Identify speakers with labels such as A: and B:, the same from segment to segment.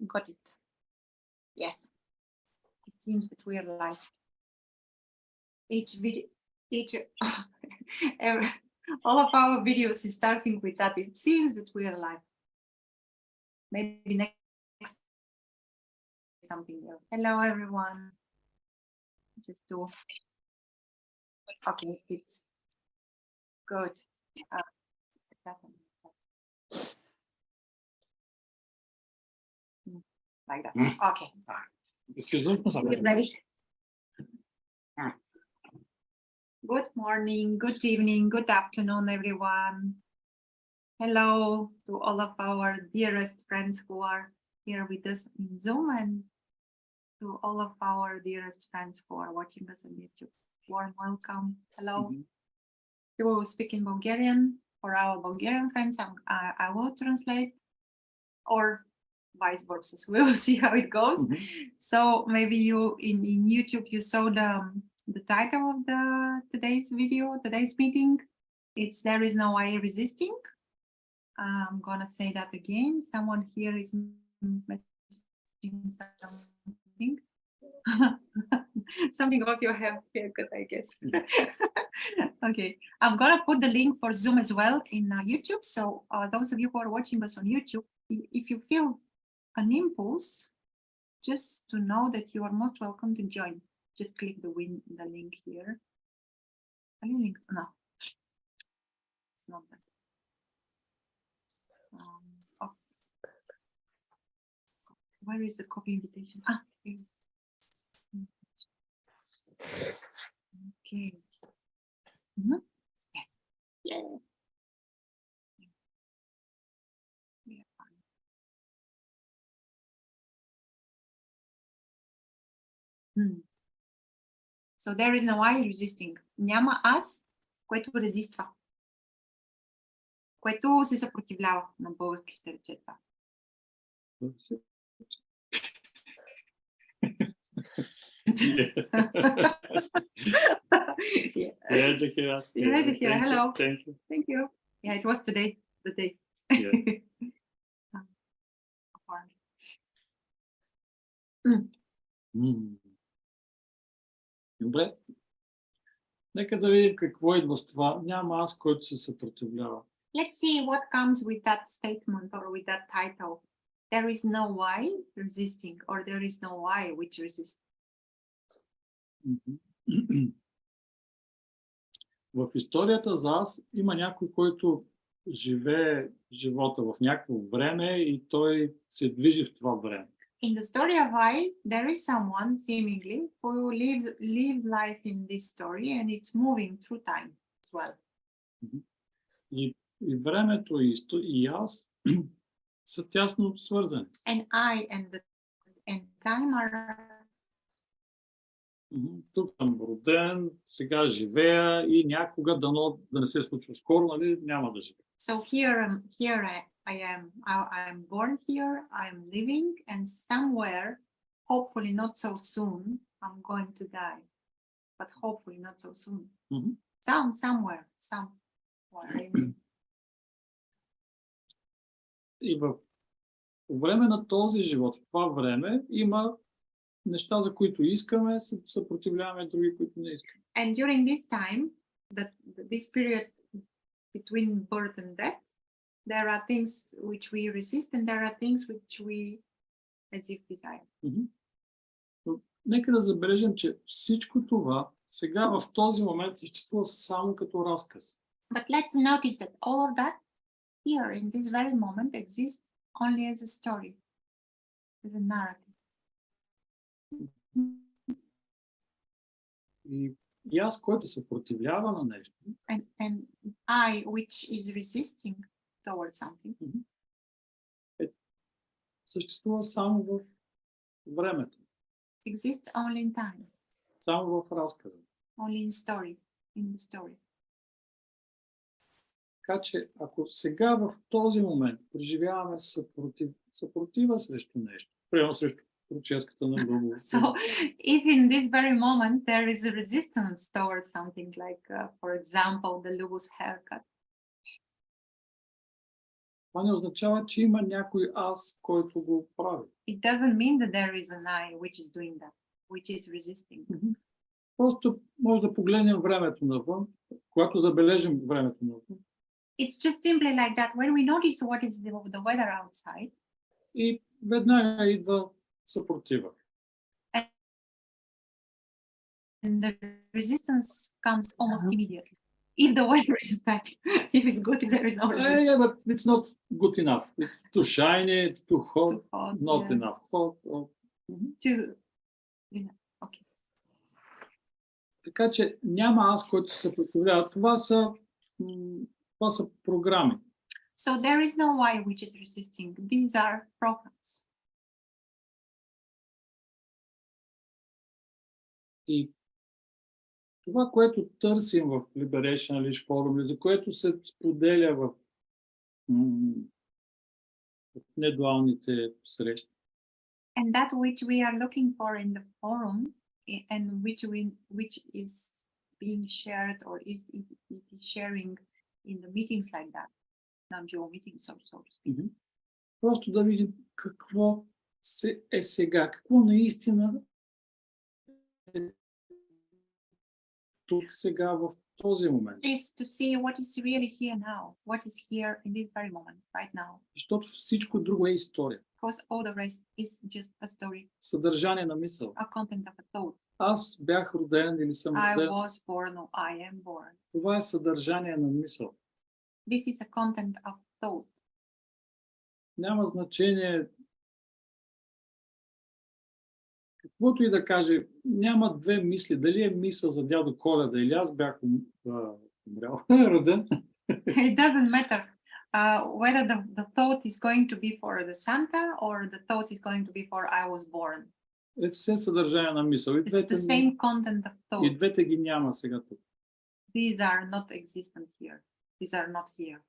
A: Got it. Yes. It seems that we are live. Each video, all of our videos is starting with that. It seems that we are live. Maybe next something else. Hello, everyone. Just do. Okay, it's good. Like that. Okay. Get ready. Good morning, good evening, good afternoon, everyone. Hello to all of our dearest friends who are here with us in Zoom, and to all of our dearest friends who are watching us on YouTube. Warm welcome. Hello. You will speak in Bulgarian. For our Bulgarian friends, I will translate, or vice versa. So we will see how it goes. So maybe you in YouTube you saw the title of today's video, today's meeting. It's There Is No Way Resisting. I'm gonna say that again. Someone here is messaging something. Something about your haircut, I guess. Okay, I'm gonna put the link for Zoom as well in YouTube. So those of you who are watching us on YouTube, if you feel an impulse, just to know that you are most welcome to join. Just click the link here. Any link? No, it's not that. Oh. Where is the copy invitation? Ah, here. Okay. Yes. Yeah. So there is no I resisting. Няма аз, което резиства. Което се съпротивлява. На български ще рече това.
B: Yeah, Jahira.
A: Yeah, Jahira. Hello.
B: Thank you.
A: Thank you. Yeah, it was today, the day.
B: Yeah. Добре. Нека да видим какво идва с това. Няма аз, който се съпротивлява.
A: Let's see what comes with that statement or with that title. There is no why resisting, or there is no why which resists.
B: В историята за аз има някой, който живее живота в някакво време и той се движи в това време.
A: In the story of I, there is someone seemingly who live life in this story, and it's moving through time as well.
B: И времето и аз са тясно свързани.
A: And I and time are.
B: Тук съм роден, сега живея и някога дано да не се случва скоро, нали, няма да живея.
A: So here I am born here, I am living, and somewhere, hopefully not so soon, I'm going to die. But hopefully not so soon. Somewhere.
B: И в време на този живот, в това време, има неща, за които искаме, се съпротивляваме, други, които не искаме.
A: And during this time, this period between birth and death, there are things which we resist, and there are things which we as if desire.
B: Но нека да забележим, че всичко това сега в този момент съществува само като разказ.
A: But let's notice that all of that here in this very moment exists only as a story, as a narrative.
B: И аз, който се съпротивлява на нещо,
A: and I, which is resisting towards something,
B: съществува само в времето.
A: Exists only in time.
B: Само в разказа.
A: Only in the story.
B: Така че, ако сега в този момент преживяваме съпротива срещу нещо, примерно срещу прическата на Lubo.
A: So, if in this very moment there is a resistance towards something like, for example, the Lubo's haircut.
B: Това не означава, че има някой аз, който го прави.
A: It doesn't mean that there is an I which is doing that, which is resisting.
B: Просто може да погледнем времето навън, когато забележим времето навън.
A: It's just simply like that. When we notice what is the weather outside,
B: И веднага идва съпротива.
A: and the resistance comes almost immediately. If the weather is bad, if it's good, there is no resistance.
B: Yeah, but it's not good enough. It's too shiny, it's too hot,
A: Too hot,
B: not
A: yeah.
B: enough hot.
A: Okay.
B: Така че няма аз, който се съпротивлява. Това са програми.
A: So there is no I which is resisting. These are programs.
B: И това, което търсим в Liberation Unleashed Forum, за което се споделя в недуалните срещи.
A: And that which we are looking for in the forum, and which is being shared or it is sharing in the meetings like that, non-dual meetings, so to speak.
B: Просто да видим какво е сега, какво наистина е тук сега в този момент.
A: Is to see what is really here now, what is here in this very moment, right now.
B: Защото всичко друго е история.
A: Because all the rest is just a story,
B: Съдържание на мисъл.
A: a content of a thought.
B: Аз бях роден или съм
A: I
B: роден.
A: was born or I am born.
B: Това е съдържание на мисъл.
A: This is a content of thought.
B: Няма значение каквото и да каже, няма две мисли. Дали е мисъл за дядо Коледа или аз бях умрял, роден.
A: It doesn't matter whether the thought is going to be for the Santa or the thought is going to be for I was born.
B: Е все съдържание на мисъл.
A: It's the same content of
B: И
A: thought.
B: двете ги няма сега тук.
A: These are not existent here. These are not here.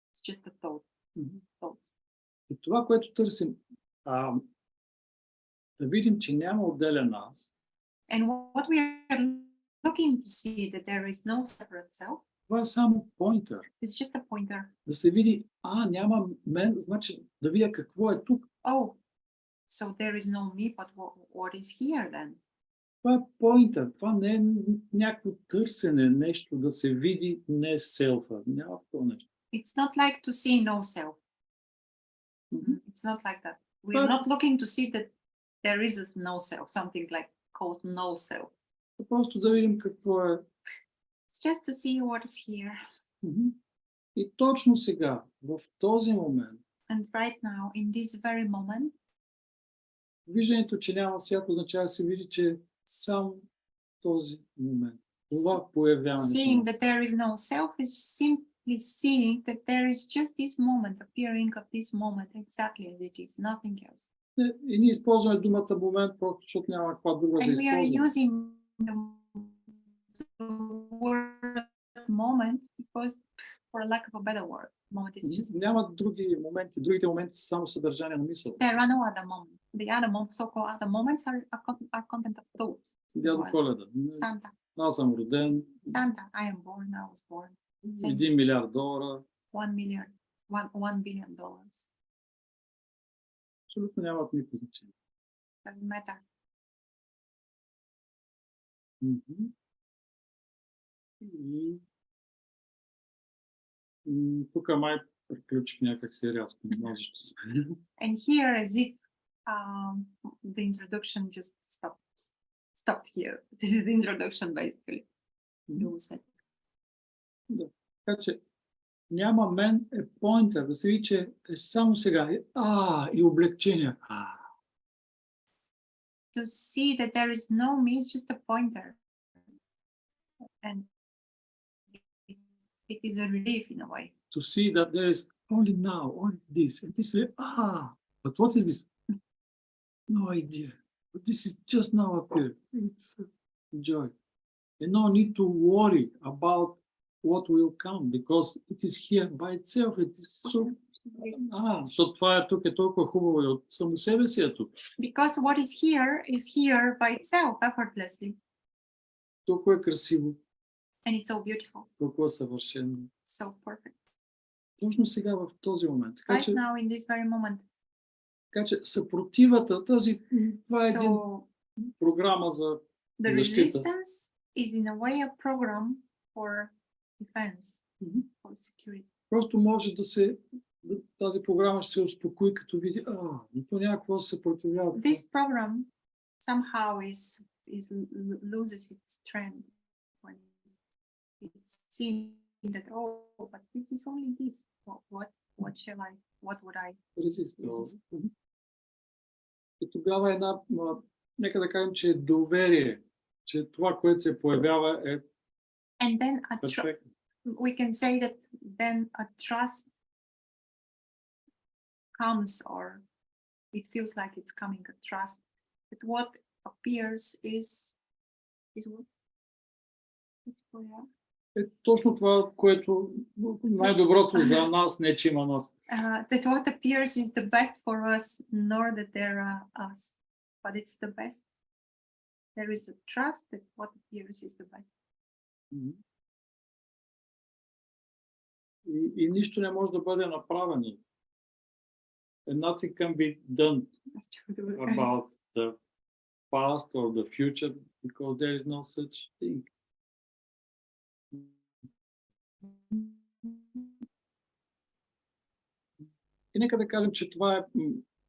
A: It's just a thought. Thoughts.
B: И това, което търсим, да видим, че няма отделен аз.
A: And what we are looking to see that there is no separate self.
B: Това е само поинтер.
A: It's just a pointer.
B: Да се види, няма мен, значи да видя какво е тук.
A: Oh, so there is no me, but what is here then?
B: Това е поинтер. Това не е някакво търсене, нещо да се види, не селфа. Няма това нещо.
A: It's not like to see no self. It's not like that. We are not looking to see that there is a no self, something like called no self.
B: Просто да видим какво е.
A: It's just to see what is here.
B: И точно сега, в този момент,
A: And right now, in this very moment,
B: виждането, че няма свят, означава да се види, че сам този момент. Това появяване.
A: seeing that there is no self is simply seeing that there is just this moment, appearing of this moment exactly as it is, nothing else.
B: И ние използваме думата момент, просто защото няма каква друга да
A: And we are
B: използваме.
A: using the word moment because, for lack of a better word, moment is just.
B: Няма други моменти. Другите моменти са само съдържание на мисъл.
A: There are no other moments. The other so-called other moments are content of thoughts.
B: Дядо Коледа.
A: Santa.
B: Аз съм роден.
A: Santa, I am born, I was born. Same.
B: $1 милиард.
A: $1 billion.
B: Абсолютно нямат никакво значение.
A: Doesn't matter.
B: И тук май приключих някак си рязко. Не знам защо.
A: And here, as if the introduction just stopped here. This is the introduction, basically. You said.
B: Да. Така че няма мен е поинтер, да се види, че е само сега. И облегчение.
A: To see that there is no me is just a pointer. And it is a relief in a way.
B: To see that there is only now, only this. And this is, but what is this? No idea. But this is just now appeared. It's joy. And no need to worry about what will come because it is here by itself. It is so. Защото това е тук е толкова хубаво и от само себе си е тук.
A: Because what is here by itself, effortlessly.
B: Толкова е красиво.
A: And it's so beautiful.
B: Толкова съвършено.
A: So perfect.
B: точно сега в този момент. Така
A: right
B: че,
A: now in this very moment.
B: така че съпротивата, това е един
A: So
B: програма за
A: the
B: защита.
A: resistance is in a way a program for defense,
B: Мгм.
A: for security.
B: Просто може тази програма ще се успокои, като види, но то няма какво да се съпротивлява.
A: This program somehow loses its strength when it's seen that, but this is only this. What shall I? What would I?
B: Резист. И тогава нека да кажем, че е доверие, че това, което се появява е
A: And then
B: перфектно.
A: we can say that then a trust comes, or it feels like it's coming, a trust that what appears is what?
B: Е точно това, което най-доброто за нас, не че има нас.
A: That what appears is the best for us, nor that there are us, but it's the best. There is a trust that what appears is the best.
B: И нищо не може да бъде направено. And nothing can be done about the past or the future because there is no such thing. И нека да кажем, че това е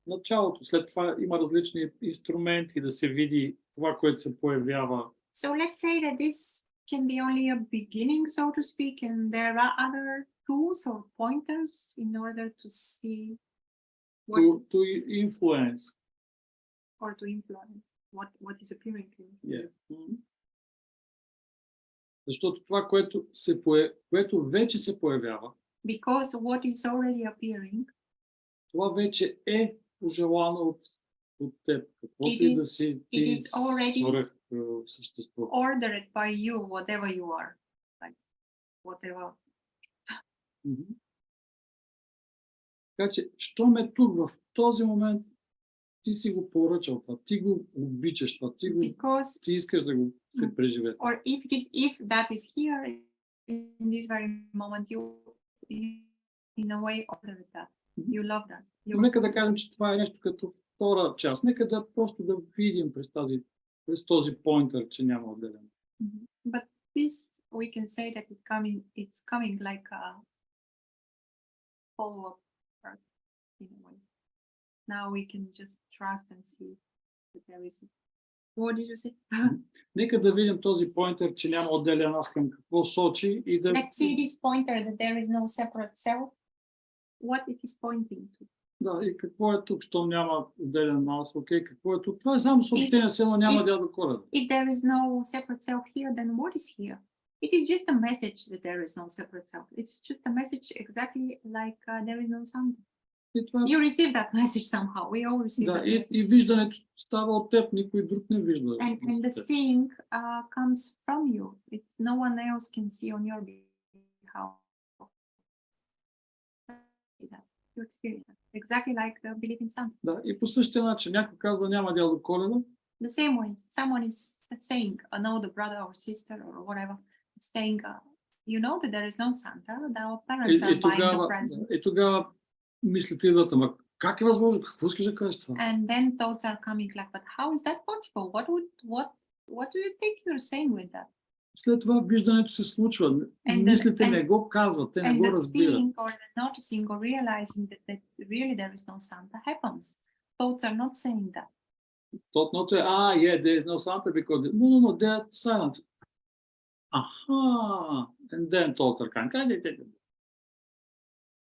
B: началото. След това има различни инструменти да се види това, което се появява.
A: So let's say that this can be only a beginning, so to speak, and there are other tools or pointers in order to see
B: To influence.
A: Or to influence what is appearing to you.
B: Yeah. Защото това, което вече се появява,
A: because what is already appearing,
B: това вече е пожелано от теб. Каквото и да си ти същество.
A: Ordered by you, whatever you are. Like whatever.
B: Така че, щом е тук в този момент, ти си го поръчал това, ти го обичаш това, ти искаш да го се преживее.
A: Or if that is here in this very moment, you in a way ordered that. You love that.
B: Нека да кажем, че това е нещо като втора част. Нека да просто да видим през този поинтер, че няма отделен.
A: But this we can say that it's coming like a follow-up in a way. Now we can just trust and see that there is. What did you say?
B: Нека да видим този поинтер, че няма отделен аз към какво сочи и да.
A: Let's see this pointer that there is no separate self. What it is pointing to.
B: Да, и какво е тук, щом няма отделен аз, окей, какво е тук? Това е само съобщение, село няма дядо Коледа.
A: If there is no separate self here, then what is here? It is just a message that there is no separate self. It's just a message exactly like there is no Santa. You receive that message somehow. We all receive that message.
B: И виждането става от теб, никой друг не вижда.
A: And the seeing comes from you. No one else can see on your behalf. You experience it. Exactly like the belief in Santa.
B: Да, и по същия начин, някой казва няма дядо Коледа.
A: The same way, someone is saying, an older brother or sister or whatever, saying, you know that there is no Santa, that our parents are buying the presents.
B: И тогава мислите идват, ама как е възможно? Какво искаш да кажеш това?
A: And then thoughts are coming like, but how is that possible? What do you think you're saying with that?
B: След това виждането се случва. Мислите не го казват, те не го разбират.
A: And the seeing or the noticing or realizing that really there is no Santa happens. Thoughts are not saying that.
B: Thought not say, yeah, there is no Santa because no, they are silent. And then thoughts are kind.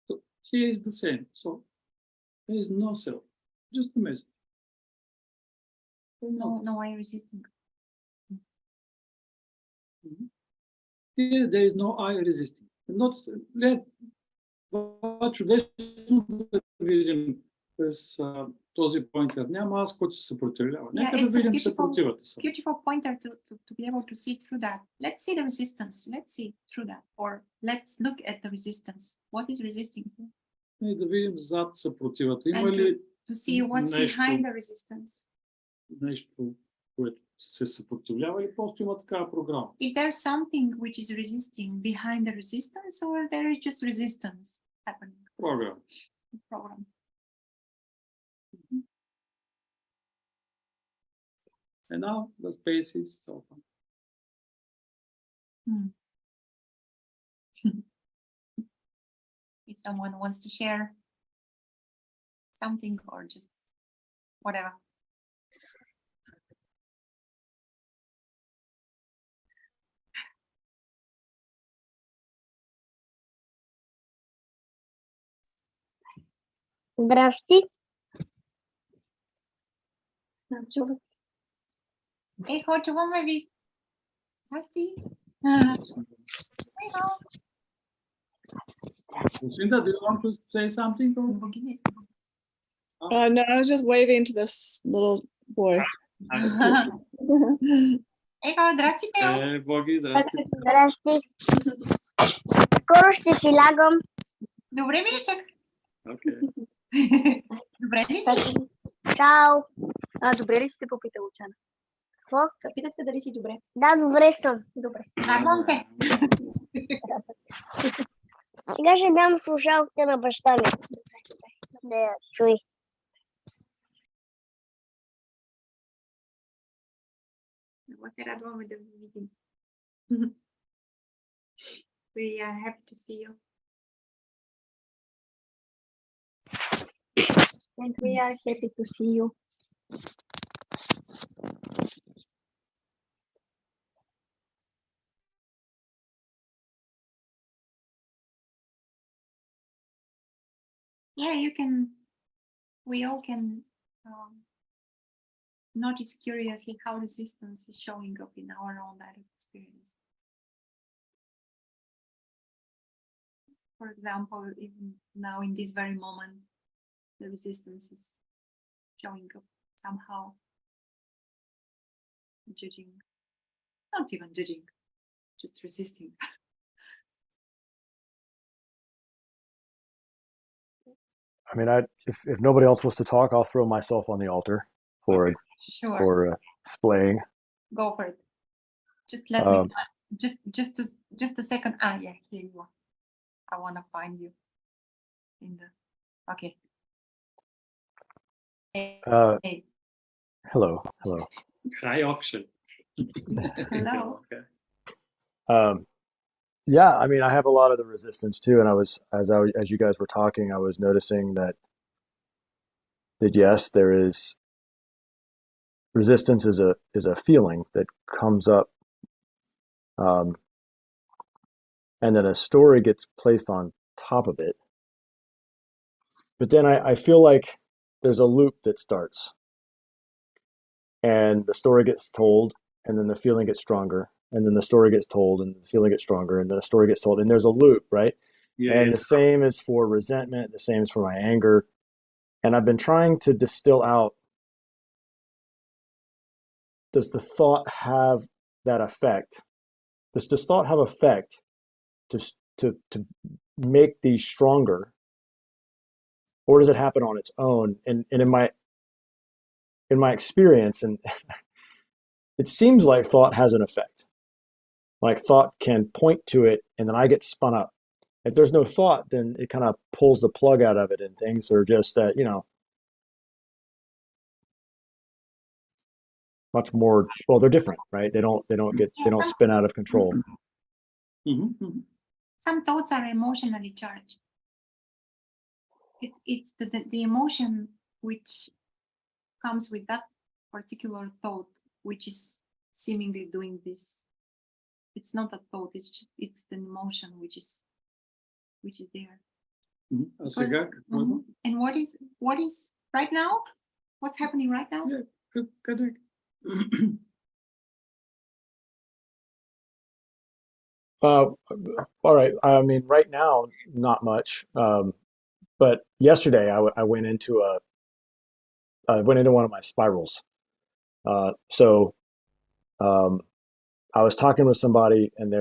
B: So here is the same. So there is no self, just a message.
A: No way resisting.
B: Here there is no I resisting. Това чудесно да видим през този поинтер. Няма аз, който се съпротивлява. Нека да видим съпротивата си.
A: Beautiful pointer to be able to see through that. Let's see the resistance. Let's see through that. Or let's look at the resistance. What is resisting?
B: И да видим зад съпротивата. Има ли
A: to see what's behind the resistance?
B: Нещо, което се съпротивлява или просто има такава програма?
A: Is there something which is resisting behind the resistance or there is just resistance? happening?
B: Program.
A: Program.
B: And now the space is open.
A: If someone wants to share something or just whatever.
C: Здрасти.
A: Ехо, чуваме ви. Асти. Hello.
B: Lucinda, do you want to say something? Or?
A: Богиня.
D: No, I was just waving to this little boy.
A: Ехо, здрастите.
B: Боги, здрасти.
C: Здрасти. Скоро ще си лягам.
A: Добре, миличък.
B: Okay.
A: Добре ли си?
C: Чао.
E: Добре ли си се попита Лучана?
C: Какво?
E: Питате дали си добре.
C: Да, добре съм.
E: Добре.
A: Радвам се.
C: Сега ще дам слушалките на баща ми. Да я чуй.
A: Много се радваме да ви видим. We are happy to see you.
E: And we are happy to see you.
A: Yeah, we all can notice curiously how resistance is showing up in our own direct experience. For example, even now in this very moment, the resistance is showing up somehow, judging, not even judging, just resisting.
F: I mean, if nobody else wants to talk, I'll throw myself on the altar for
A: Sure,
F: splaying.
A: go for it. Just let me, just a second. Ah, yeah, here you are. I want to find you in the, okay. Hey.
F: Hello.
B: High option.
A: Hello.
B: Okay.
F: Yeah, I mean, I have a lot of the resistance too, and as you guys were talking, I was noticing that yes, there is resistance is a feeling that comes up, and then a story gets placed on top of it. But then I feel like there's a loop that starts, and the story gets told, and then the feeling gets stronger, and then the story gets told, and the feeling gets stronger, and then the story gets told, and there's a loop, right?
B: Yeah,
F: And the same is for resentment, the same is for my anger. And I've been trying to distill out, does the thought have that effect? Does thought have effect to make these stronger? Or does it happen on its own? And in my experience, and it seems like thought has an effect. Like thought can point to it, and then I get spun up. If there's no thought, then it kind of pulls the plug out of it, and things are just much more. Well, they're different, right? They don't spin out of control.
A: Some thoughts are emotionally charged. It's the emotion which comes with that particular thought, which is seemingly doing this. It's not a thought, it's the emotion which is there.
B: А сега какво?
A: And what is right now? What's happening right now?
B: Къде?
F: All right. I mean, right now, not much. But yesterday, I went into one of my spirals. So I was talking with somebody, and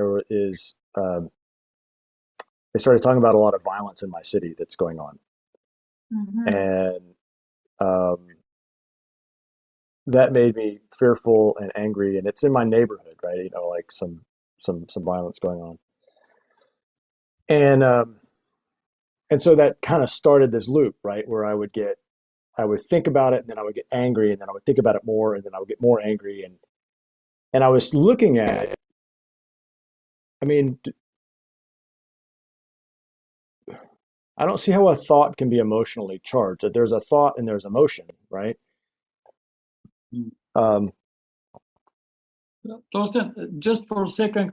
F: they started talking about a lot of violence in my city that's going on, and that made me fearful and angry. And it's in my neighborhood, right? Like some violence going on, and so that kind of started this loop, right? Where I would think about it, and then I would get angry, and then I would think about it more, and then I would get more angry. And I was looking at it. I mean, I don't see how a thought can be emotionally charged. That there's a thought and there's emotion, right?
B: Torsten, just for a second,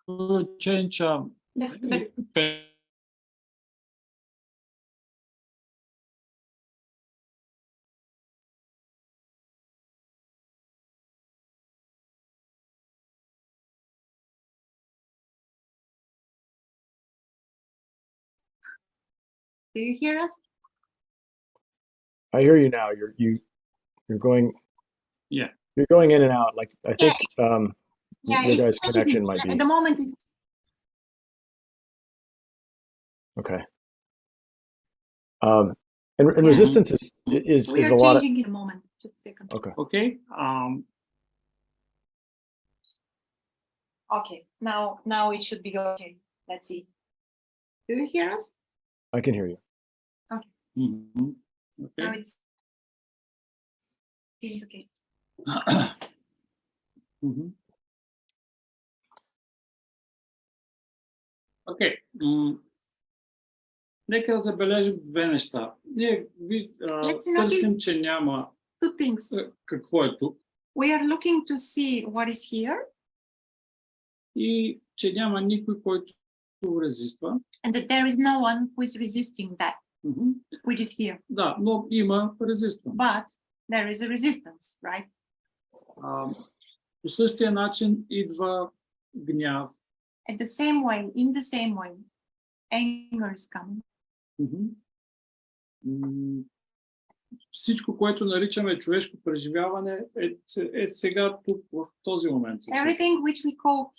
B: we'll change.
A: Do you hear us?
F: I hear you now. You're going.
B: Yeah.
F: You're going in and out. Like I think
A: Yeah,
F: your guys'
A: it's
F: connection might be
A: at the moment. It's
F: okay. And
A: Yeah.
F: resistance is
A: we
F: a
A: are
F: lot of
A: changing in a moment. Just a second.
F: okay.
B: Okay.
A: Okay, now it should be okay. Let's see. Do you hear us?
F: I can hear you.
B: Mhm.
A: Now
B: Okay.
A: it's okay.
B: Mhm. Окей. Нека да забележим две неща. Ние
A: Let's notice
B: търсим, че няма
A: two things.
B: какво е тук
A: We are looking to see what is here,
B: и че няма никой, който резиства.
A: and that there is no one who is resisting that
B: Мгм.
A: which is here.
B: Да, но има резистване.
A: But there is a resistance, right?
B: По същия начин идва гняв.
A: At the same way, in the same way, anger is coming.
B: Мгм. Всичко, което наричаме човешко преживяване, е сега тук, в този момент.
A: Everything which we call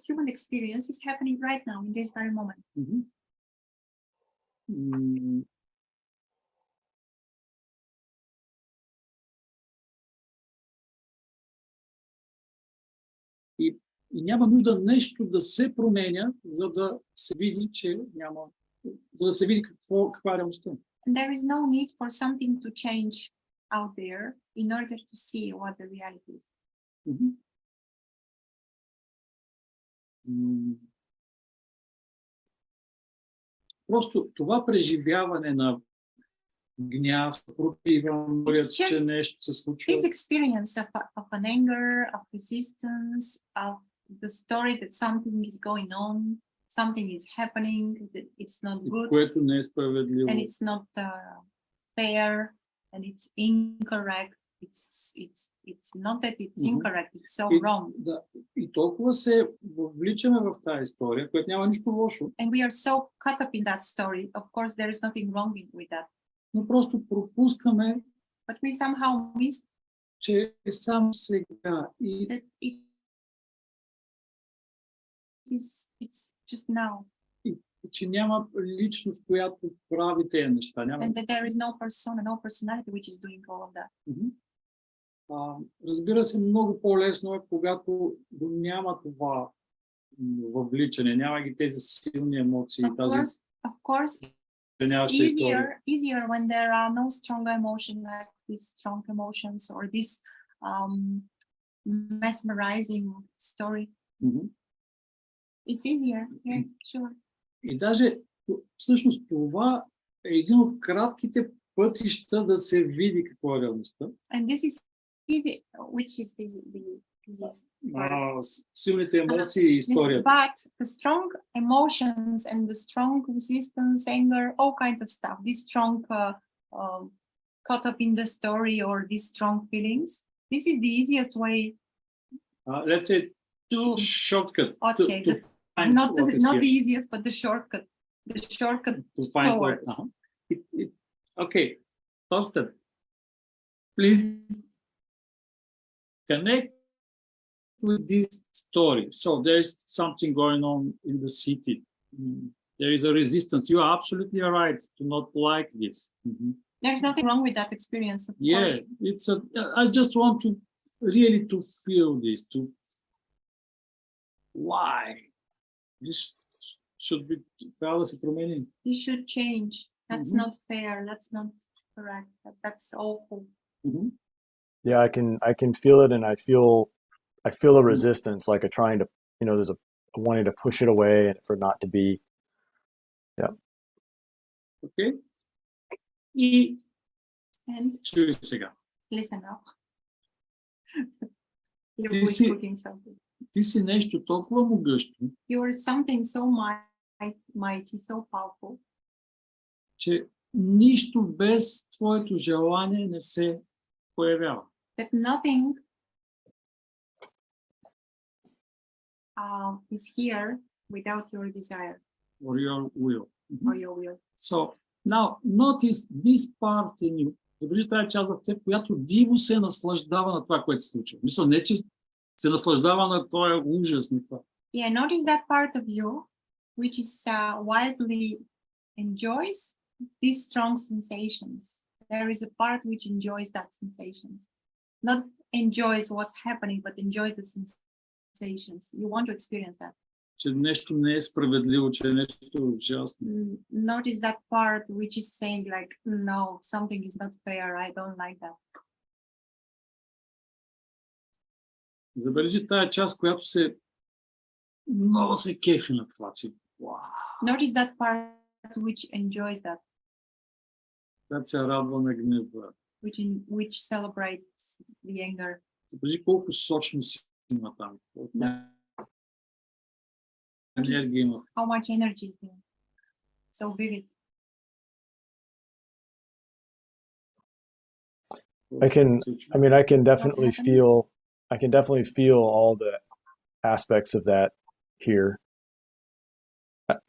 A: human experience is happening right now in this very moment.
B: Мгм. И няма нужда нещо да се променя, за да се види, че няма, за да се види каква е реалността.
A: And there is no need for something to change out there in order to see what the reality is.
B: Мгм. Просто това преживяване на гняв, противам, че нещо се случва.
A: This experience of an anger, of resistance, of the story that something is going on, something is happening, that it's not good,
B: Което не е справедливо.
A: and it's not fair, and it's incorrect. It's not that it's incorrect, it's so wrong.
B: Да, и толкова се вличаме в тази история, което няма нищо лошо.
A: And we are so caught up in that story. Of course, there is nothing wrong with that.
B: Но просто пропускаме,
A: But we somehow miss
B: че е само сега и
A: that it's just now,
B: че няма личност, която прави тези неща. Няма...
A: and that there is no persona, no personality which is doing all of that.
B: Разбира се, много по-лесно е, когато го няма това въвличане, няма ги тези силни емоции.
A: Of course, it's easier when there are no strong emotion like these strong emotions or this mesmerizing story. It's easier, yeah, sure.
B: И даже всъщност това е един от кратките пътища да се види какво е реалността.
A: And this is easy, which is the easiest part.
B: Силните емоции и историята.
A: But the strong emotions and the strong resistance, anger, all kinds of stuff, this strong caught up in the story or these strong feelings, this is the easiest way.
B: Let's say shortcut.
A: Okay,
B: to find
A: not the easiest, but the shortcut. The shortcut
B: to find
A: towards.
B: Okay, Thorsten, please connect with this story. So there is something going on in the city. There is a resistance. You are absolutely right to not like this.
A: There's nothing wrong with that experience, of course.
B: It's I just want to really to feel this, to why this should be, трябва да се промени.
A: You should change. That's
B: Mhm.
A: not fair. That's not correct. That's awful.
B: Мгм.
F: Yeah, I can feel it, and I feel a
B: Mm.
F: resistance, like a trying to, there's a wanting to push it away and for not to be.
B: Окей? И
A: And
B: чуй сега.
A: listen up. Lubo
B: Ти
A: is
B: си-
A: cooking something.
B: Ти си нещо толкова могъщо,
A: You are something so mighty, so powerful,
B: че нищо без твоето желание не се появява.
A: that nothing is here without your desire
B: Or your will.
A: or your will.
B: So, now, notice this part in you. Забележи тази част в теб, която диво се наслаждава на това, което се случва. Мисля, не че се наслаждава на този ужас на това.
A: Yeah, notice that part of you which is wildly enjoys these strong sensations. There is a part which enjoys that sensations. Not enjoys what's happening, but enjoys the sensations. You want to experience that.
B: Че нещо не е справедливо, че нещо е ужасно.
A: Notice that part which is saying like, no, something is not fair. I don't like that.
B: Забележи тая част, която много се кефи на това, че вау,
A: Notice that part which enjoys that,
B: която се радва на гнева.
A: which celebrates the anger.
B: Забележи колко сочно си има там. Колко
A: Да.
B: енергия има.
A: How much energy is there? So vivid.
F: I mean, I can definitely
A: happening?
F: feel all the aspects of that here.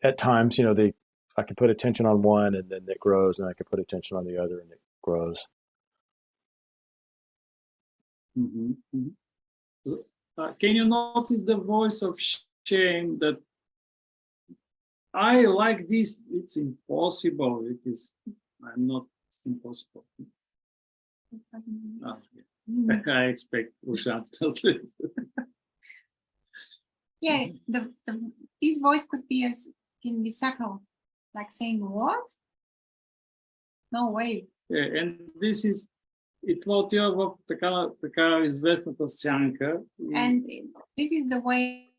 F: At times, I can put attention on one and then it grows, and I can put attention on the other and it grows.
B: Mhm, mhm. Can you notice the voice of shame that I like this? It's impossible. I'm not, it's impossible. Ah, yeah. I expect Luchana to translate.
A: Yeah, this voice can be subtle, like saying, what? No way.
B: Yeah, and this is, и това отива в така известната сянка.
A: And this is the way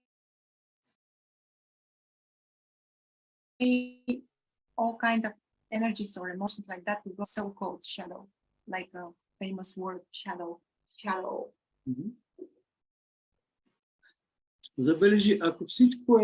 A: all kind of energies or emotions like that will go so-called shadow, like a famous word, shadow.
B: Мгм. Забележи, ако всичко,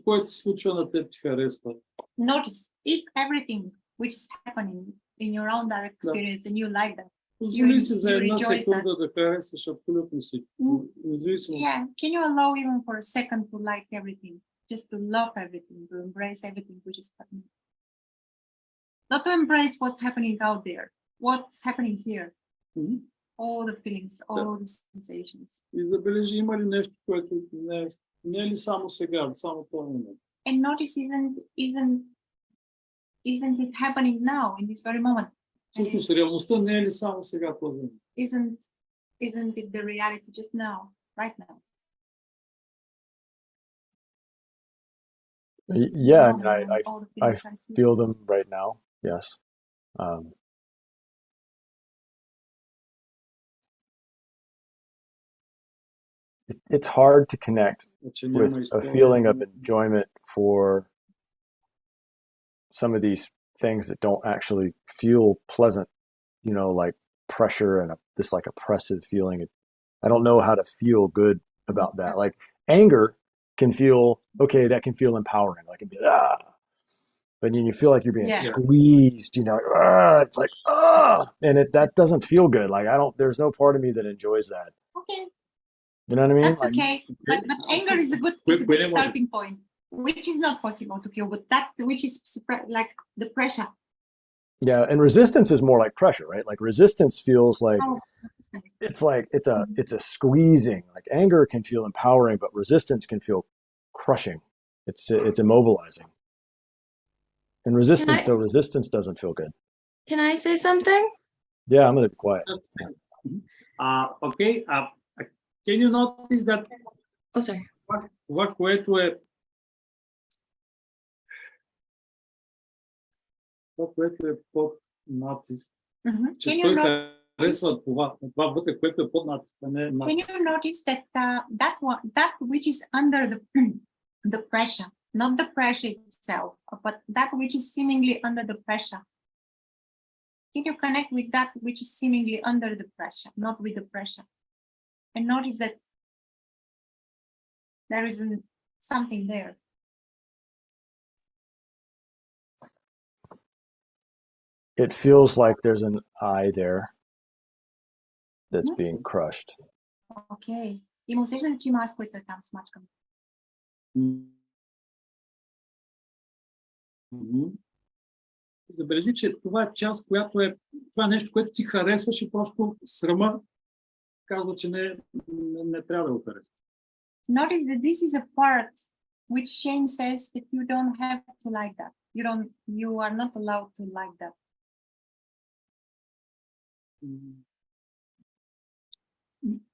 B: което се случва на теб, ти харесва.
A: Notice if everything which is happening in your own direct experience and you like that.
B: Позволи си за
A: you
B: една
A: rejoice
B: секунда да харесаш абсолютно всичко. Независимо.
A: Yeah, can you allow even for a second to like everything, just to love everything, to embrace everything which is happening? Not to embrace what's happening out there, what's happening here,
B: Мгм.
A: all the feelings, all the sensations.
B: И забележи, има ли нещо, което не е ли само сега, само този момент?
A: And notice isn't it happening now in this very moment?
B: Всъщност реалността не е ли само сега този момент?
A: Isn't it the reality just now, right now?
F: Yeah, I
A: All
F: mean,
A: the feelings are here.
F: feel them right now. Yes. It's hard to connect
B: Че няма
F: with a
B: история.
F: feeling of enjoyment for some of these things that don't actually feel pleasant, like pressure and this like oppressive feeling. I don't know how to feel good about that. Like anger can feel, okay, that can feel empowering. Like it can be, but then you feel like you're being
A: Yeah.
F: squeezed, it's like, and that doesn't feel good. Like there's no part of me that enjoys that.
A: Okay,
F: You know what I mean?
A: that's
F: Like,
A: okay. But anger is a good starting point, which is not possible to feel, but that which is like the pressure.
F: yeah, and resistance is more like pressure, right? Like resistance feels like
A: Oh, that's nice.
F: it's a squeezing. Like anger can feel empowering, but resistance can feel crushing. It's immobilizing. And resistance doesn't feel good.
G: Can I say something?
F: Yeah, I'm gonna be quiet.
B: Okay. Can you notice that
G: Oh, sorry.
B: това, което е това, което е под натиск, че
A: Can you
B: той
A: notice?
B: харесва това вътре, което е под натиск, а не
A: Can
B: натиск.
A: you notice that that which is under the pressure, not the pressure itself, but that which is seemingly under the pressure? Can you connect with that which is seemingly under the pressure, not with the pressure? And notice that there isn't something there.
F: It feels like there's an eye there that's
A: Mhm.
F: being crushed.
A: Okay. Има усещане, че има аз, който е там смачкан.
B: Мгм. Забележи, че това е част, която е това е нещо, което ти харесваш и просто срама казва, че не трябва да го харесваш.
A: Notice that this is a part which shame says that you don't have to like that. You are not allowed to like that.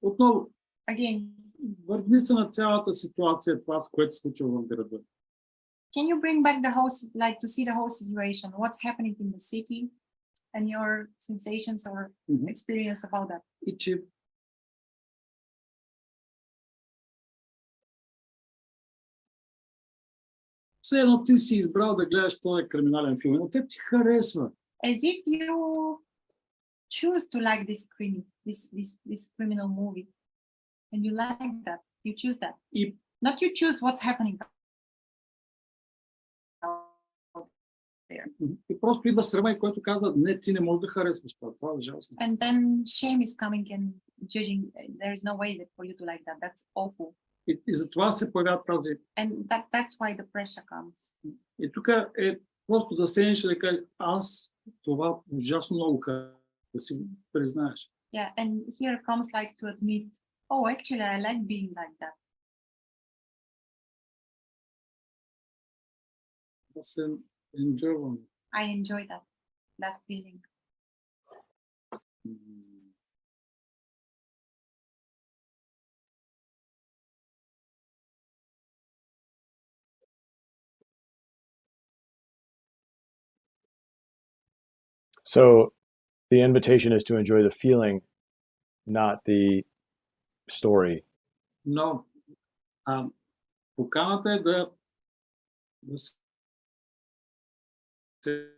B: Отново,
A: Again,
B: върни се на цялата ситуация, това, с което се случва в града.
A: can you bring back the whole, like to see the whole situation, what's happening in the city and your sensations or
B: Мгм.
A: experience about that?
B: И че все едно ти си избрал да гледаш този криминален филм, но те ти харесва.
A: As if you choose to like this criminal movie and you like that, you choose that.
B: И
A: Not you choose what's happening there.
B: И просто идва срама, който казва, не, ти не можеш да харесваш това. Това е ужасно.
A: And then shame is coming and judging. There is no way that for you to like that. That's awful.
B: И затова се появява тази.
A: And that's why the pressure comes.
B: И тук е просто да седнеш и да кажеш, аз това ужасно много харесвам, да си го признаеш.
A: Yeah, and here comes like to admit, oh, actually, I like being like that.
B: Да се enjoyвам.
A: I enjoy that feeling.
F: So the invitation is to enjoy the feeling, not the story.
B: Но поканата е да се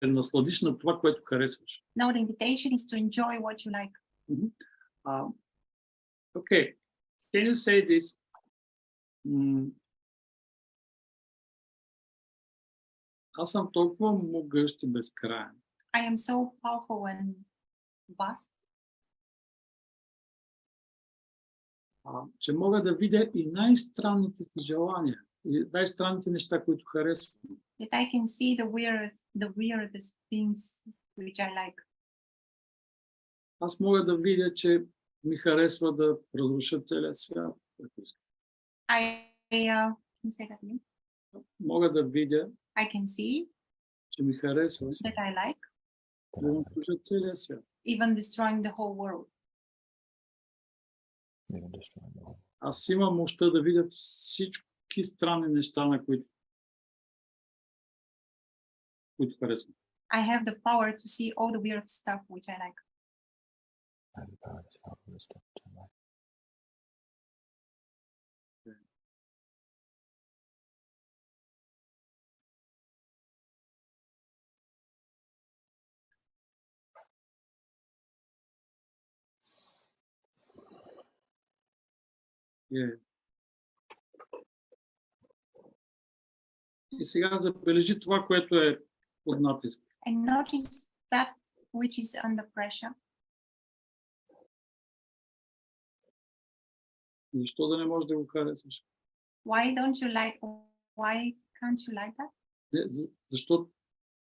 B: насладиш на това, което харесваш.
A: Now the invitation is to enjoy what you like.
B: Okay, can you say this? Аз съм толкова могъщ и безкрайен.
A: I am so powerful and vast
B: че мога да видя и най-странните си желания, и най-странните неща, които харесвам.
A: that I can see the weirdest things which I like.
B: Аз мога да видя, че ми харесва да разруша целия свят.
A: Can you say that again?
B: Мога да видя,
A: I can see
B: че ми харесва
A: that I like
B: да разруша целия свят.
A: even destroying the whole world.
B: Аз имам мощта да видя всички странни неща, на които харесвам.
A: I have the power to see all the weird stuff which I like.
B: И сега забележи това, което е под натиск.
A: And notice that which is under pressure.
B: Защо да не можеш да го харесваш?
A: Why can't you like that?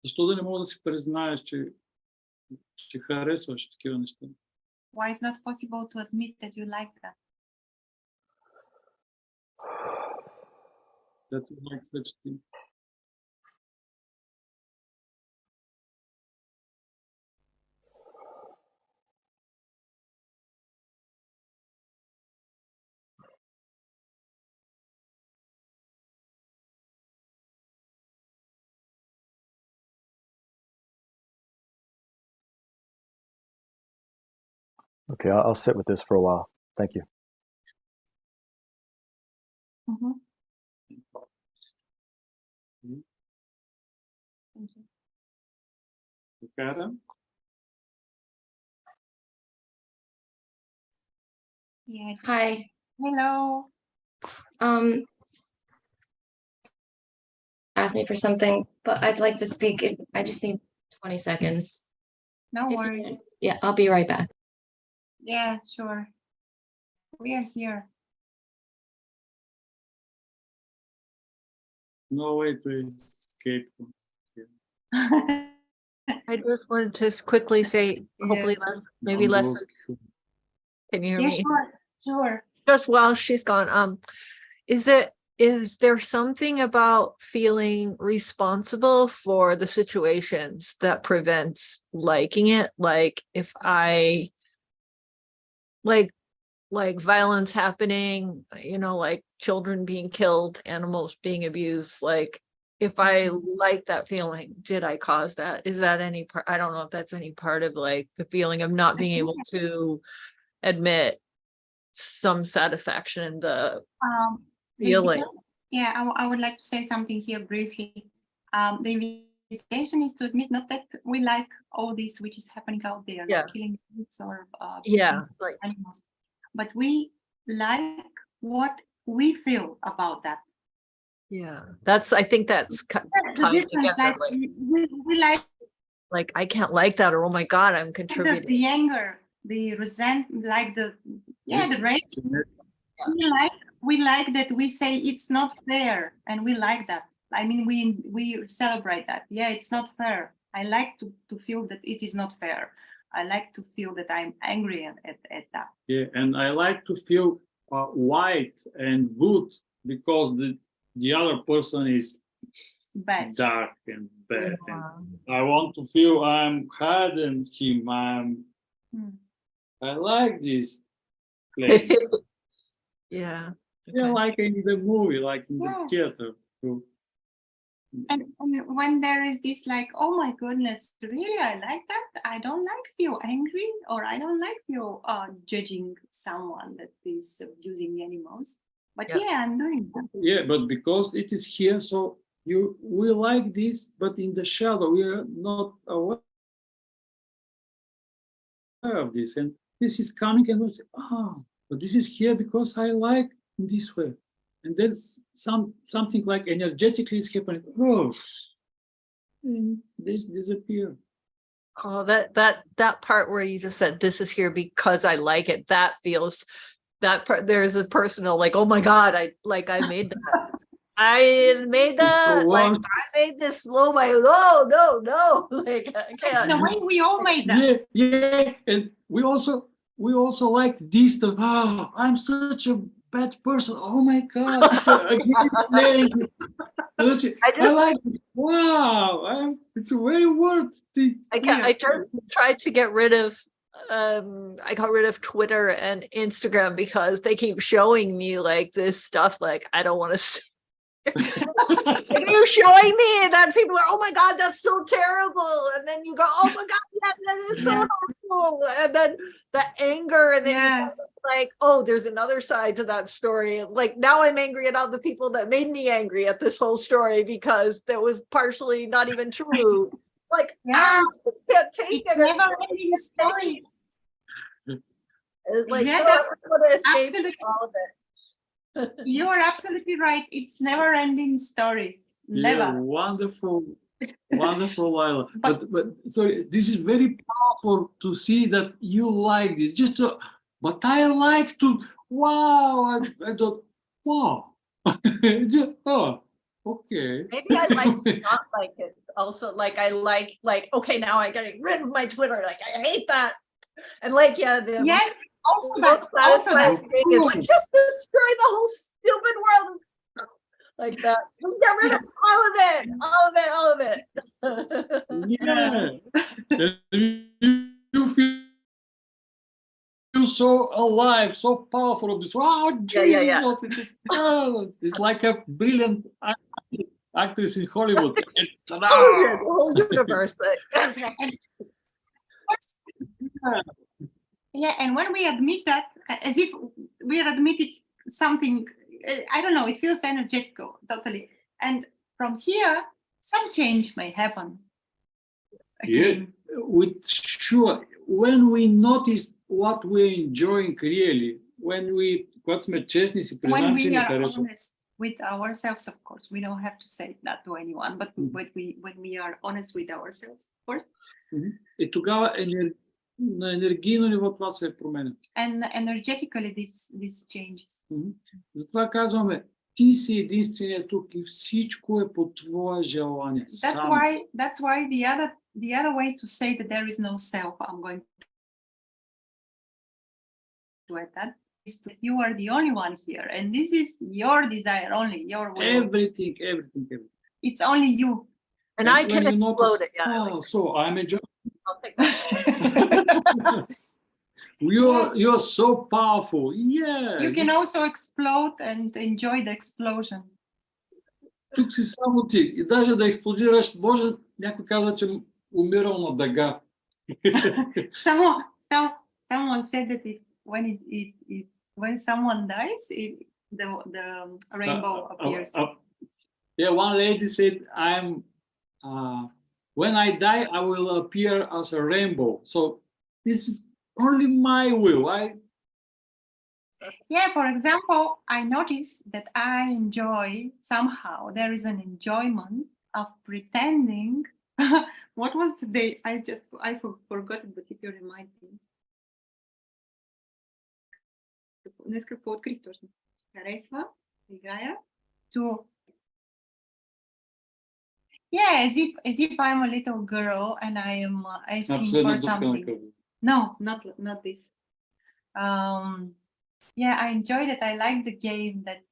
B: Защо да не можеш да си признаеш, че харесваш такива неща?
A: Why is not possible to admit that you like that?
B: That you like such things.
F: Okay, I'll sit with this for a while. Thank you.
A: Mhm. Thank you.
B: Luchana?
A: Yeah.
G: Hi.
A: Hello.
G: Ask me for something, but I'd like to speak. I just need 20 seconds.
A: No
G: If you
A: worries.
G: can- Yeah, I'll be right back.
A: Yeah, sure. We are here.
B: No way to escape from here.
H: I just wanted to quickly say, hopefully maybe less. Can you hear
A: Yeah,
H: me?
A: sure.
H: Just while she's gone, is there something about feeling responsible for the situations that prevents liking it? Like if I like violence happening, like children being killed, animals being abused, like if I like that feeling, did I cause that? Is that any part? I don't know if that's any part of like the feeling of not being able to admit some satisfaction in the feeling.
A: Yeah, I would like to say something here briefly. The invitation is to admit not that we like all this which is happening out there,
H: Yeah.
A: like killing kids or
H: Yeah,
A: abusing
H: like
A: animals, but we like what we feel about that.
H: yeah, I think that's
A: The
H: tied
A: difference,
H: together.
A: like we like
H: I can't like that, or oh my god, I'm contributing.
A: the anger, the resentment, like the rage.
H: Yeah.
A: We like that we say it's not fair, and we like that. I mean, we celebrate that. Yeah, it's not fair. I like to feel that it is not fair. I like to feel that I'm angry at that.
B: Yeah, and I like to feel white and good because the other person is
A: But
B: dark and bad.
H: Yeah.
B: And I want to feel I'm hard and him. I like this place.
H: Yeah.
B: Yeah,
H: Okay.
B: like in the movie, like in
A: Yeah.
B: the theater. too.
A: and when there is this like, oh my goodness, really, I like that. I don't like feel angry, or I don't like feel judging someone that is abusing animals. But
H: Yeah.
A: yeah, I'm doing that.
B: Yeah, but because it is here, so we like this, but in the shadow, we are not aware of this. And this is coming and we say, but this is here because I like in this way. And there's something like energetically is happening. Oh, this disappear.
H: Oh, that part where you just said this is here because I like it, that feels that part. There's a personal like, oh my god, I made that. I made that. Like I made this flow my no. Like I can't.
A: In a way, we all made that.
B: Yeah, and we also like this stuff. I'm such a bad person. Oh my god. I like this. Wow, it's a very word thing.
H: I tried to get rid of I got rid of Twitter and Instagram because they keep showing me like this stuff like I don't want to see. You're showing me that people are, oh my god, that's so terrible, and then you go, oh my god, that is so horrible, and then the anger, and then
A: Yes.
H: like, oh, there's another side to that story. Like now I'm angry at all the people that made me angry at this whole story because that was partially not even true. Like,
A: Yeah.
H: I can't take
A: It's
H: it.
A: never ending story.
H: It's like,
A: Yeah,
H: no,
A: that's
H: I wanna escape
A: absolutely-
H: all of it.
A: You are absolutely right. It's never ending story. Never.
B: Yeah, wonderful, Lila.
A: But-
B: But sorry, this is very powerful to see that you like this. But I like to. Wow, I thought, wow. Okay.
H: Maybe I like to not like it. Also, like I like okay, now I gotta get rid of my Twitter. Like I hate that. And like
A: Yes. Also
H: most
A: that. Also that.
H: satisfying thing is like just destroy the whole stupid world. Like that. Get rid of all of it.
B: Yeah. You feel so alive, so powerful of this. Wow, Jesus,
H: Yeah.
B: it's like a brilliant actress in Hollywood.
H: The whole universe.
A: Yeah, and when we admit that, as if we are admitting something, I don't know, it feels energetical, totally. And from here, some change may happen.
B: Yeah,
A: Again.
B: with sure, when we notice what we're enjoying really, когато сме честни си
A: When
B: признаем, че
A: we
B: ни
A: are
B: харесва.
A: honest with ourselves, of course, we don't have to say that to anyone, but when we are honest with ourselves first.
B: И тогава на енергийно ниво това се променя.
A: And energetically, this changes.
B: Затова казваме, ти си единствения тук и всичко е по твое желание.
A: That's why the other way to say that there is no self, I'm going to add that, is that you are the only one here, and this is your desire only, your will.
B: Everything.
A: It's only you.
H: And I
B: When
H: can
B: you
H: explode
B: notice,
H: it. Yeah.
B: oh, so I'm enjoying.
H: I'll take that.
B: You're so powerful. Yeah.
A: You can also explode and enjoy the explosion.
B: Тук си само ти. И даже да експлодираш, може някой казва, че умирал на дъга.
A: Someone said that when someone dies, the rainbow appears.
B: Yeah, one lady said, when I die, I will appear as a rainbow. So this is only my will.
A: Yeah, for example, I notice that I enjoy somehow, there is an enjoyment of pretending. What was the day? I forgot it, but if you remind me. Днес какво открих точно? Харесва, играя, to yeah, as if I'm a little girl and I am asking for something. No, not this. Yeah, I enjoyed it. I like the game that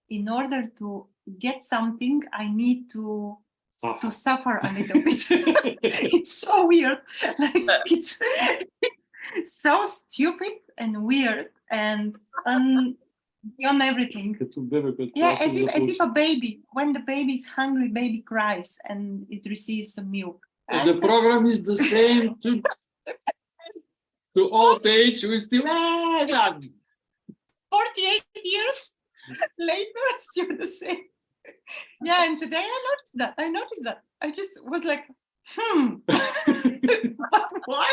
A: in order to get something, I need to suffer a little bit. It's so weird. Like it's so stupid and weird and beyond everything. Yeah, as if a baby, when the baby is hungry, baby cries and it receives some milk.
B: The program is the same to old age. We still
A: 48 years later, still the same. Yeah, and today I noticed that. I just was like, but why?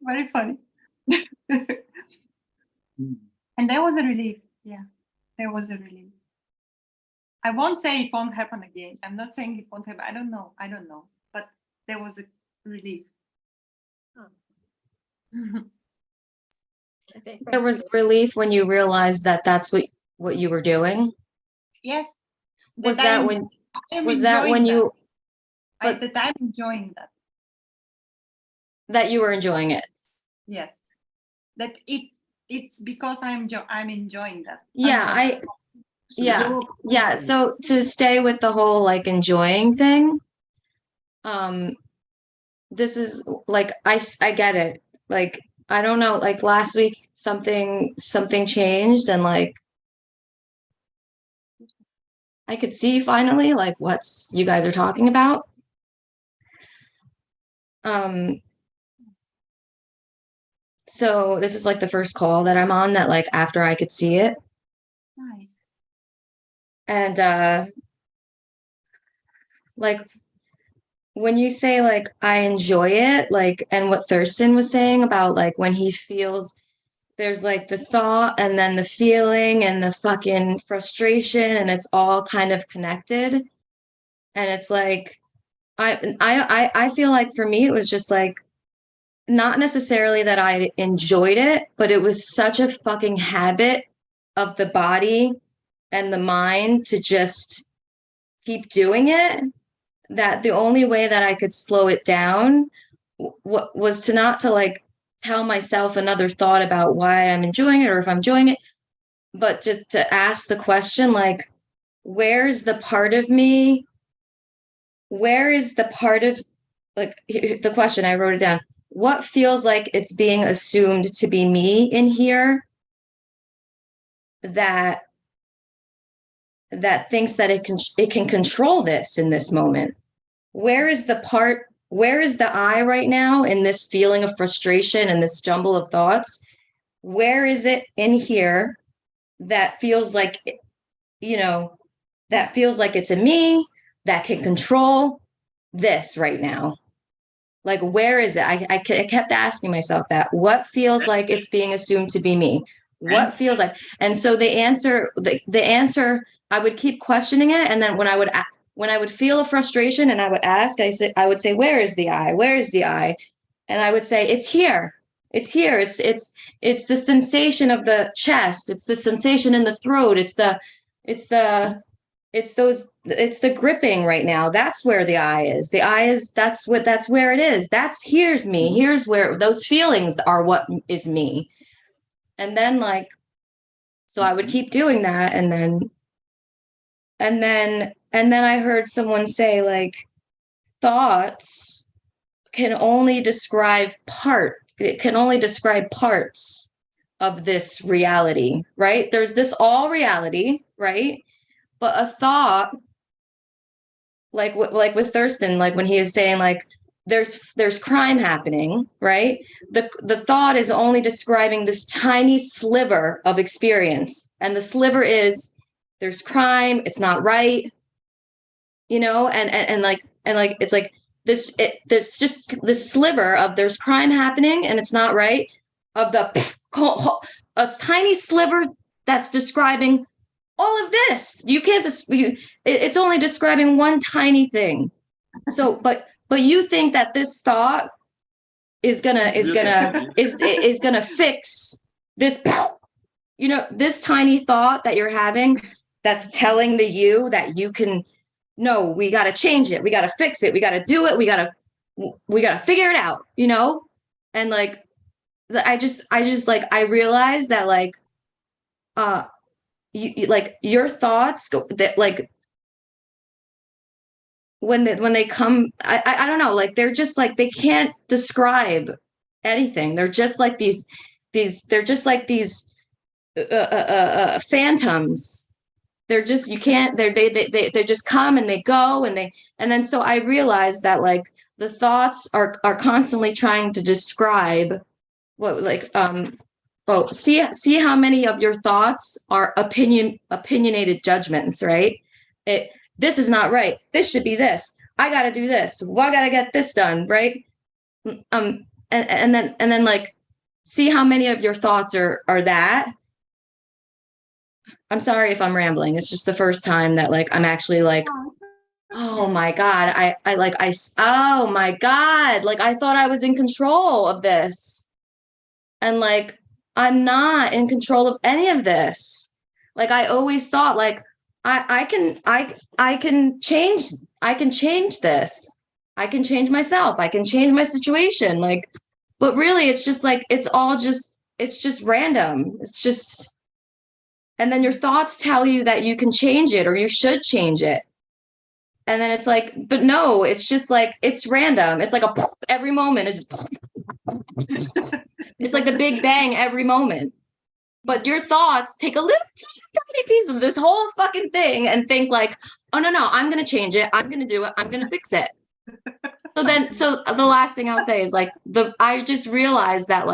A: Very funny. And there was a relief. Yeah, there was a relief. I won't say it won't happen again. I'm not saying it won't happen. I don't know. But there was a relief.
G: There was relief when you realized that that's what you were doing.
A: Yes.
G: Was that when you
A: that I'm enjoying that.
G: That you were enjoying it?
A: Yes. That it's because I'm enjoying that.
G: Yeah, yeah. So to stay with the whole like enjoying thing, this is like I get it. Like I don't know, like last week something changed and like I could see finally like what's you guys are talking about. So this is like the first call that I'm on that like after I could see it.
A: Nice.
G: And like when you say like I enjoy it, like, and what Thurston was saying about like when he feels there's like the thought and then the feeling and the fucking frustration and it's all kind of connected. And it's like I feel like for me it was just like not necessarily that I enjoyed it, but it was such a fucking habit of the body and the mind to just keep doing it, that the only way that I could slow it down was to not to like tell myself another thought about why I'm enjoying it or if I'm enjoying it, but just to ask the question, like, where's the part of me? Where is the part of, like, the question, I wrote it down. What feels like it's being assumed to be me in here that that thinks that it can control this in this moment? Where is the I right now in this feeling of frustration and this jumble of thoughts? Where is it in here that feels like, that feels like it's a me that can control this right now? Like, where is it? I kept asking myself that. What feels like it's being assumed to be me? What feels like? And so the answer, I would keep questioning it. And then when I would feel a frustration and I would ask, I would say, where is the I? Where is the I? And I would say, it's here. It's here. It's the sensation of the chest. It's the sensation in the throat. It's the gripping right now. That's where the I is. The I is, that's where it is. Here's me. Here's where those feelings are what is me. And then so I would keep doing that. And then I heard someone say thoughts can only describe parts of this reality, right? There's this all reality, right? But a thought, like with Thurston, when he is saying there's crime happening, right? The thought is only describing this tiny sliver of experience, and the sliver is there's crime, it's not right, and it's like this. There's just this sliver of there's crime happening and it's not right, of a tiny sliver that's describing all of this. You can't it's only describing one tiny thing. So but you think that this thought is gonna fix this, this tiny thought that you're having that's telling the you that you can, no, we got to change it, we got to fix it, we got to do it, we got to figure it out, and I realized that your thoughts that when they come, I don't know, they're just they can't describe anything. They're just these phantoms. They're just, you can't, they just come and they go, and then so I realized that the thoughts are constantly trying to describe what see how many of your thoughts are opinionated judgments, right? This is not right. This should be this. I got to do this. Well, I got to get this done, right? And then see how many of your thoughts are that. I'm sorry if I'm rambling. It's just the first time that I'm actually oh my God, oh my God, I thought I was in control of this. And I'm not in control of any of this. I always thought I can change this. I can change myself. I can change my situation. But really it's just it's just random. It's just, and then your thoughts tell you that you can change it or you should change it. And then it's but no, it's just it's random. It's every moment is, it's the Big Bang every moment. But your thoughts take a little tiny piece of this whole fucking thing and think oh no, I'm going to change it. I'm going to do it. I'm going to fix it. So the last thing I'll say is I just realized that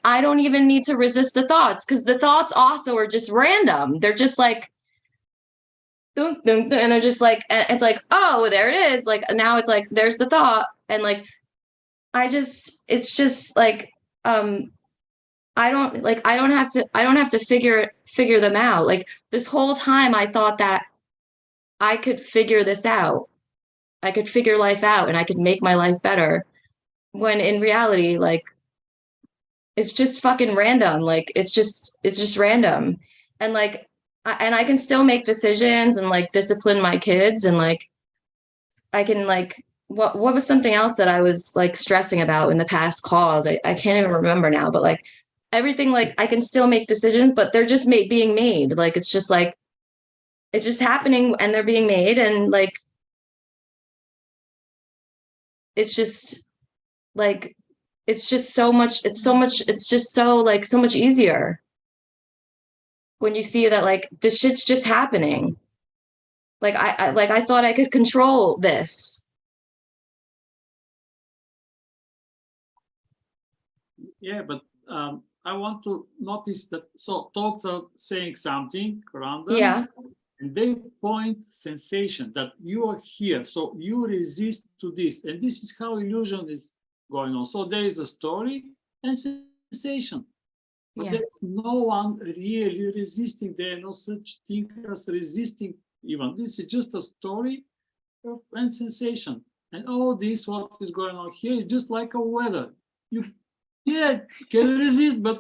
G: I don't even need to resist the thoughts, because the thoughts also are just random. They're just dun, dun, dun, and they're just it's oh, there it is. Now it's there's the thought. And it's just I don't have to figure them out. This whole time I thought that I could figure this out. I could figure life out and I could make my life better. When in reality, it's just fucking random. It's just random. And I can still make decisions and discipline my kids, and I can what was something else that I was stressing about in the past calls? I can't even remember now, but everything, I can still make decisions, but they're just being made. It's just it's just happening and they're being made, and it's just it's just so much, it's just so so much easier. when you see that like this shit's just happening. Like I thought I could control this.
B: Yeah, but I want to notice that so thoughts are saying something random,
G: Yeah.
B: and they point sensation that you are here, so you resist to this, and this is how illusion is going on. So there is a story and sensation, but
G: Yeah.
B: there's no one really resisting. There are no such thing as resisting. Even this is just a story and sensation, and all this what is going on here is just like a weather. You can you resist, but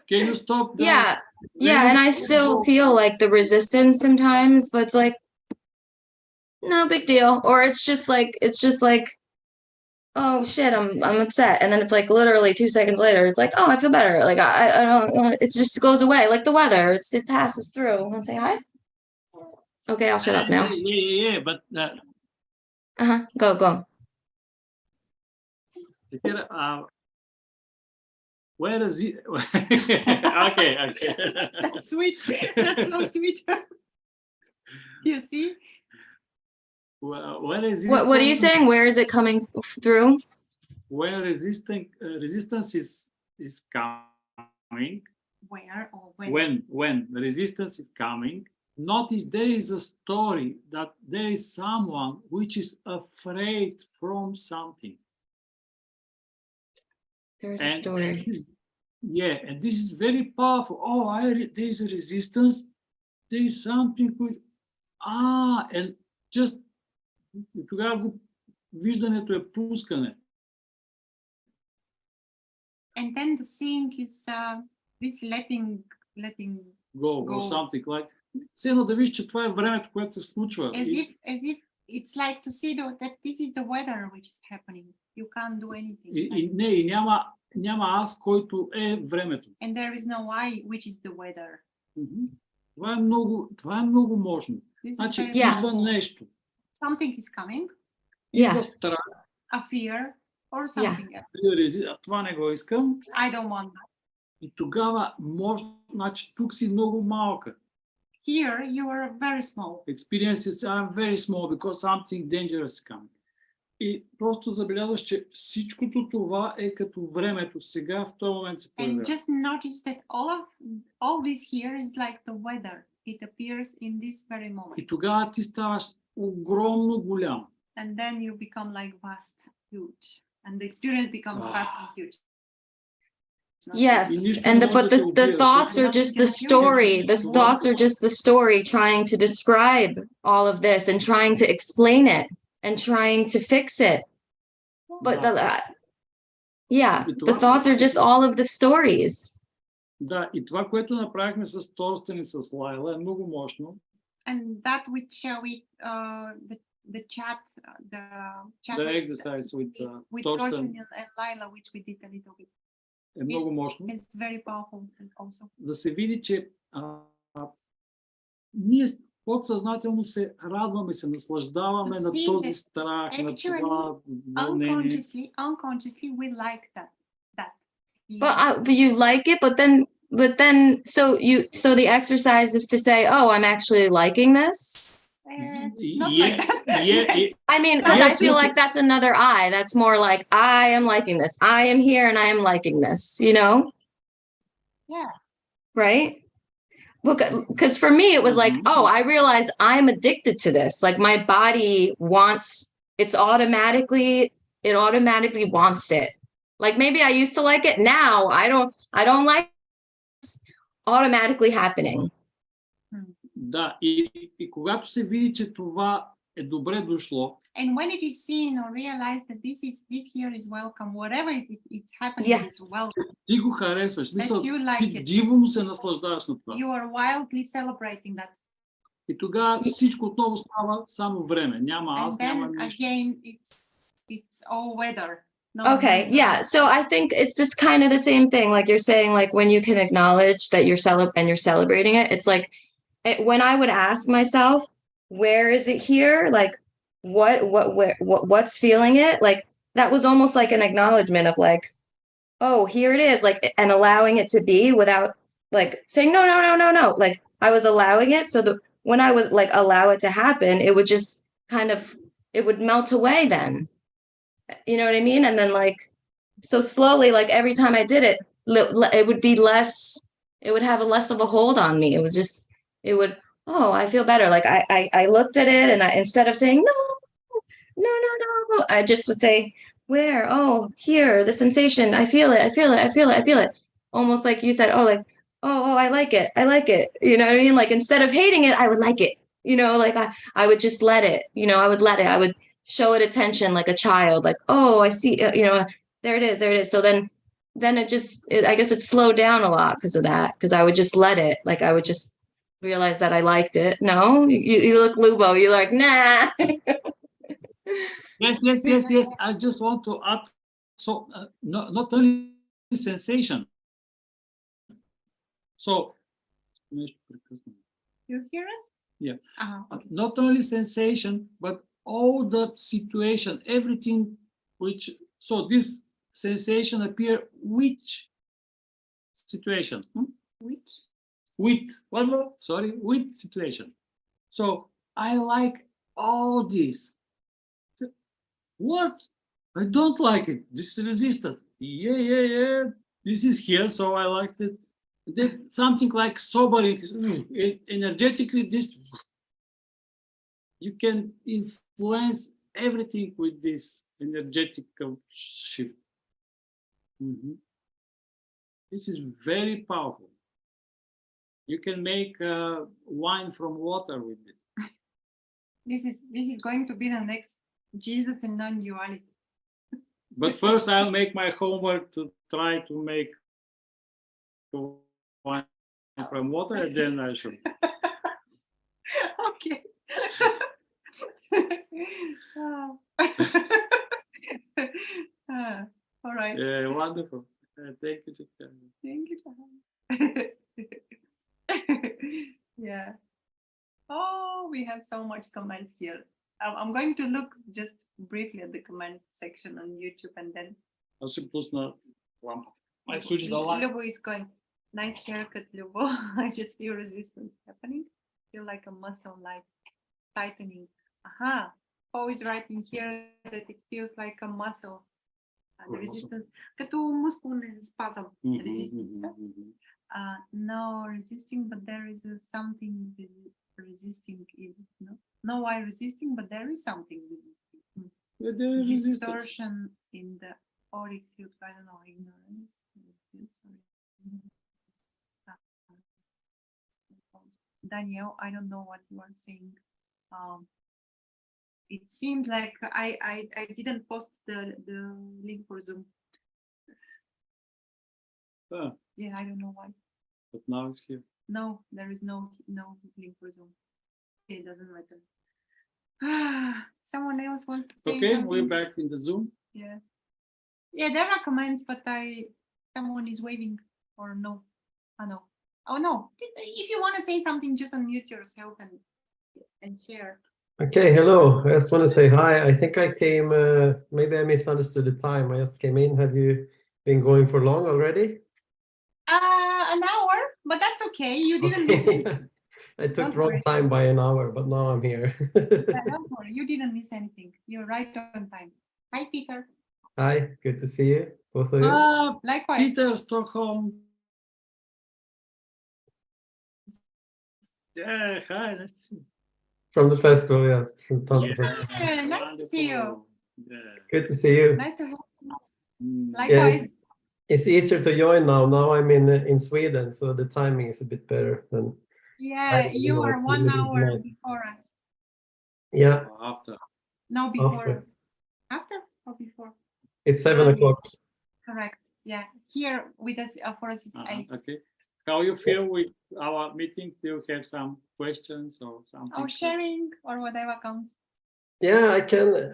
B: can you stop?
G: Yeah. Yeah, and I still feel like the resistance sometimes, but it's like no big deal. Or it's just like oh shit, I'm upset. And then it's like literally 2 seconds later, it's like, oh, I feel better. Like I don't, it just goes away. Like the weather, it passes through. Want to say hi? Okay, I'll shut up now.
B: Yeah, but
G: Go.
B: where is it? Okay.
A: That's sweet. That's so sweet. You see?
B: Where is
G: What are you saying? Where is it coming through?
B: Where resistance is coming?
A: Where or when?
B: When resistance is coming, notice there is a story that there is someone which is afraid from something.
G: There's a story.
B: Yeah, and this is very powerful. Oh, there is a resistance. There is something with and just тогава виждането е пускане.
A: And then the seeing is this letting
B: Go or something like. Все едно да виж, че това е времето, което се случва.
A: As if it's like to see that this is the weather which is happening. You can't do anything.
B: И няма аз, който е времето.
A: And there is no I, which is the weather.
B: Това е много мощно. Значи идва нещо.
A: Something is coming.
B: Идва страх.
A: A fear or something else.
B: Това не го искам.
A: I don't want that.
B: И тогава значи тук си много малка.
A: Here you are very small.
B: Experiences are very small because something dangerous is coming. И просто забелязваш, че всичкото това е като времето. Сега в този момент се появява.
A: And just notice that all this here is like the weather. It appears in this very moment.
B: И тогава ти ставаш огромно голям.
A: And then you become like vast, huge. And the experience becomes vast and huge.
G: Yes, but the thoughts are just the story. The thoughts are just the story trying to describe all of this and trying to explain it and trying to fix it. But the thoughts are just all of the stories.
B: Да, и това, което направихме с Торстен и с Лайла е много мощно.
A: And that which the chat
B: exercise with
A: Thorsten and Lila, which we did a little bit.
B: Е много мощно.
A: It's very powerful also.
B: Да се види, че ние подсъзнателно се радваме, се наслаждаваме на този страх, на това вълнение.
A: Unconsciously we like that.
G: But you like it, but then so the exercise is to say, oh, I'm actually liking this.
A: Not like that.
G: I mean, because I feel like that's another I. That's more like I am liking this. I am here and I am liking this. You know?
A: Yeah.
G: Right? Because for me, it was like, oh, I realize I'm addicted to this. Like my body wants. It automatically wants it. Like maybe I used to like it. Now I don't like it's automatically happening.
B: Да, и когато се види, че това е добре дошло.
A: And when it is seen or realized that this here is welcome, whatever it's happening is welcome.
B: Ти го харесваш. Мисля,
A: like
B: ти диво се наслаждаваш на това.
A: You are wildly celebrating that.
B: И тогава всичко отново става само време. Няма аз, няма нищо.
A: Again, it's all weather.
G: Okay, yeah. So I think it's this kind of the same thing. Like you're saying, like when you can acknowledge that you're celebrating it, it's like when I would ask myself, where is it here? Like what's feeling it? Like that was almost like an acknowledgement of like, oh, here it is. Like, and allowing it to be without like saying no, no, no, no, no. Like I was allowing it. So when I would like allow it to happen, it would just kind of, it would melt away then. You know what I mean? And then like, so slowly, like every time I did it, it would be less, it would have a less of a hold on me. It was just, it would, oh, I feel better. Like I looked at it and instead of saying, no, no, no, no, I just would say, where? Oh, here, the sensation. I feel it. I feel it. I feel it. I feel it. Almost like you said, oh, like, oh, I like it. I like it. You know what I mean? Like instead of hating it, I would like it. You know, like I would just let it, you know, I would let it. I would show it attention like a child, like, oh, I see, you know, there it is, there it is. So then it just, I guess it slowed down a lot because of that, because I would just let it, like I would just realize that I liked it. No, you look Lubo, you're like, nah.
B: Yes, yes, yes, yes. I just want to add, so not only sensation. So,
A: You hear us?
B: yeah,
A: Okay.
B: not only sensation, but all the situation, everything which, so this sensation appear which situation?
A: Which?
B: With, one more, sorry, with situation. So I like all this. What? I don't like it. This is resistant. Yeah. This is here, so I like it. Then something like sobering, energetically, this you can influence everything with this energetical shift. This is very powerful. You can make wine from water with it.
A: This is going to be the next Jesus and non-duality.
B: But first, I'll make my homework to try to make wine from water, and then I should.
A: Okay. All right.
B: Yeah, wonderful. Thank you.
A: Thank you. Yeah. Oh, we have so much comments here. I'm going to look just briefly at the comment section on YouTube and then.
B: I switched the light.
A: Lubo is going. Nice haircut, Lubo. I just feel resistance happening. Feel like a muscle like tightening. Aha. Paul is writing here that it feels like a muscle. The resistance. Като muscular spasm. Resistance. No resisting, but there is something resisting. Is it no? No, I resisting, but there is something resisting. Distortion in the auric field. I don't know. Ignorance. Danielle, I don't know what you are saying. It seemed like I didn't post the link for Zoom. Yeah, I don't know why.
B: But now it's here.
A: No, there is no link for Zoom. It doesn't matter. Someone else wants to say
B: Okay,
A: something?
B: we're back in the Zoom.
A: Yeah. Yeah, there are comments, but someone is waving or no. No. Oh no. If you want to say something, just unmute yourself and share.
I: Okay, hello. I just want to say hi. I think I came, maybe I misunderstood the time. I just came in. Have you been going for long already?
A: An hour, but that's okay. You didn't miss anything.
I: I took wrong time by an hour, but now I'm here.
A: Yeah, don't worry. You didn't miss anything. You're right on time. Hi, Peter.
I: Hi, good to see you, both of you.
A: Likewise.
B: Peter, Stockholm. Yeah, hi, nice to see you.
I: From the festival, yes. From
A: Yeah, nice to see you.
B: Yeah.
I: Good to see you.
A: Nice to have you. Likewise.
I: It's easier to join now. Now I'm in Sweden, so the timing is a bit better than.
A: Yeah, you are 1 hour before us.
I: Yeah.
B: After.
A: No, before us. After or before?
I: It's 7 o'clock.
A: Correct. Yeah. Here with us for us is 8.
B: Okay. How you feel with our meeting? Do you have some questions or something?
A: Or sharing or whatever comes.
I: Yeah, I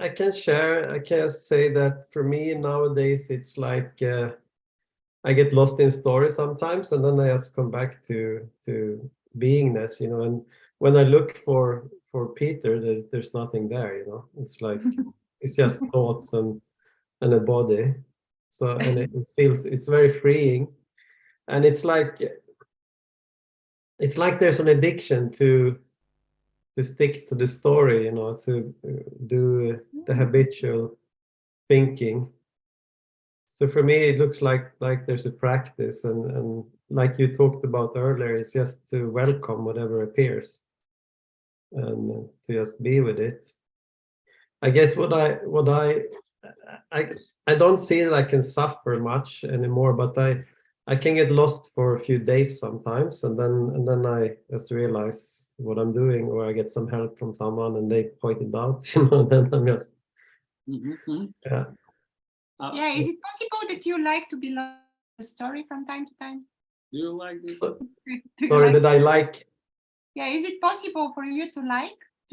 I: can share. I can say that for me nowadays it's like I get lost in stories sometimes, and then I just come back to beingness, you know. And when I look for Peter, there's nothing there, you know. It's like it's just thoughts and a body. So and it feels it's very freeing, and it's like it's like there's an addiction to stick to the story, to do the habitual thinking. So for me, it looks like there's a practice, and like you talked about earlier, it's just to welcome whatever appears and to just be with it. I guess what I don't see that I can suffer much anymore, but I can get lost for a few days sometimes, and then I just realize what I'm doing, or I get some help from someone and they point it out, then I'm just yeah.
A: Yeah, is it possible that you like to be lost in the story from time to time?
B: Do you like this?
A: Do you
I: Sorry,
A: like-
I: did I like?
A: Yeah, is it possible for you to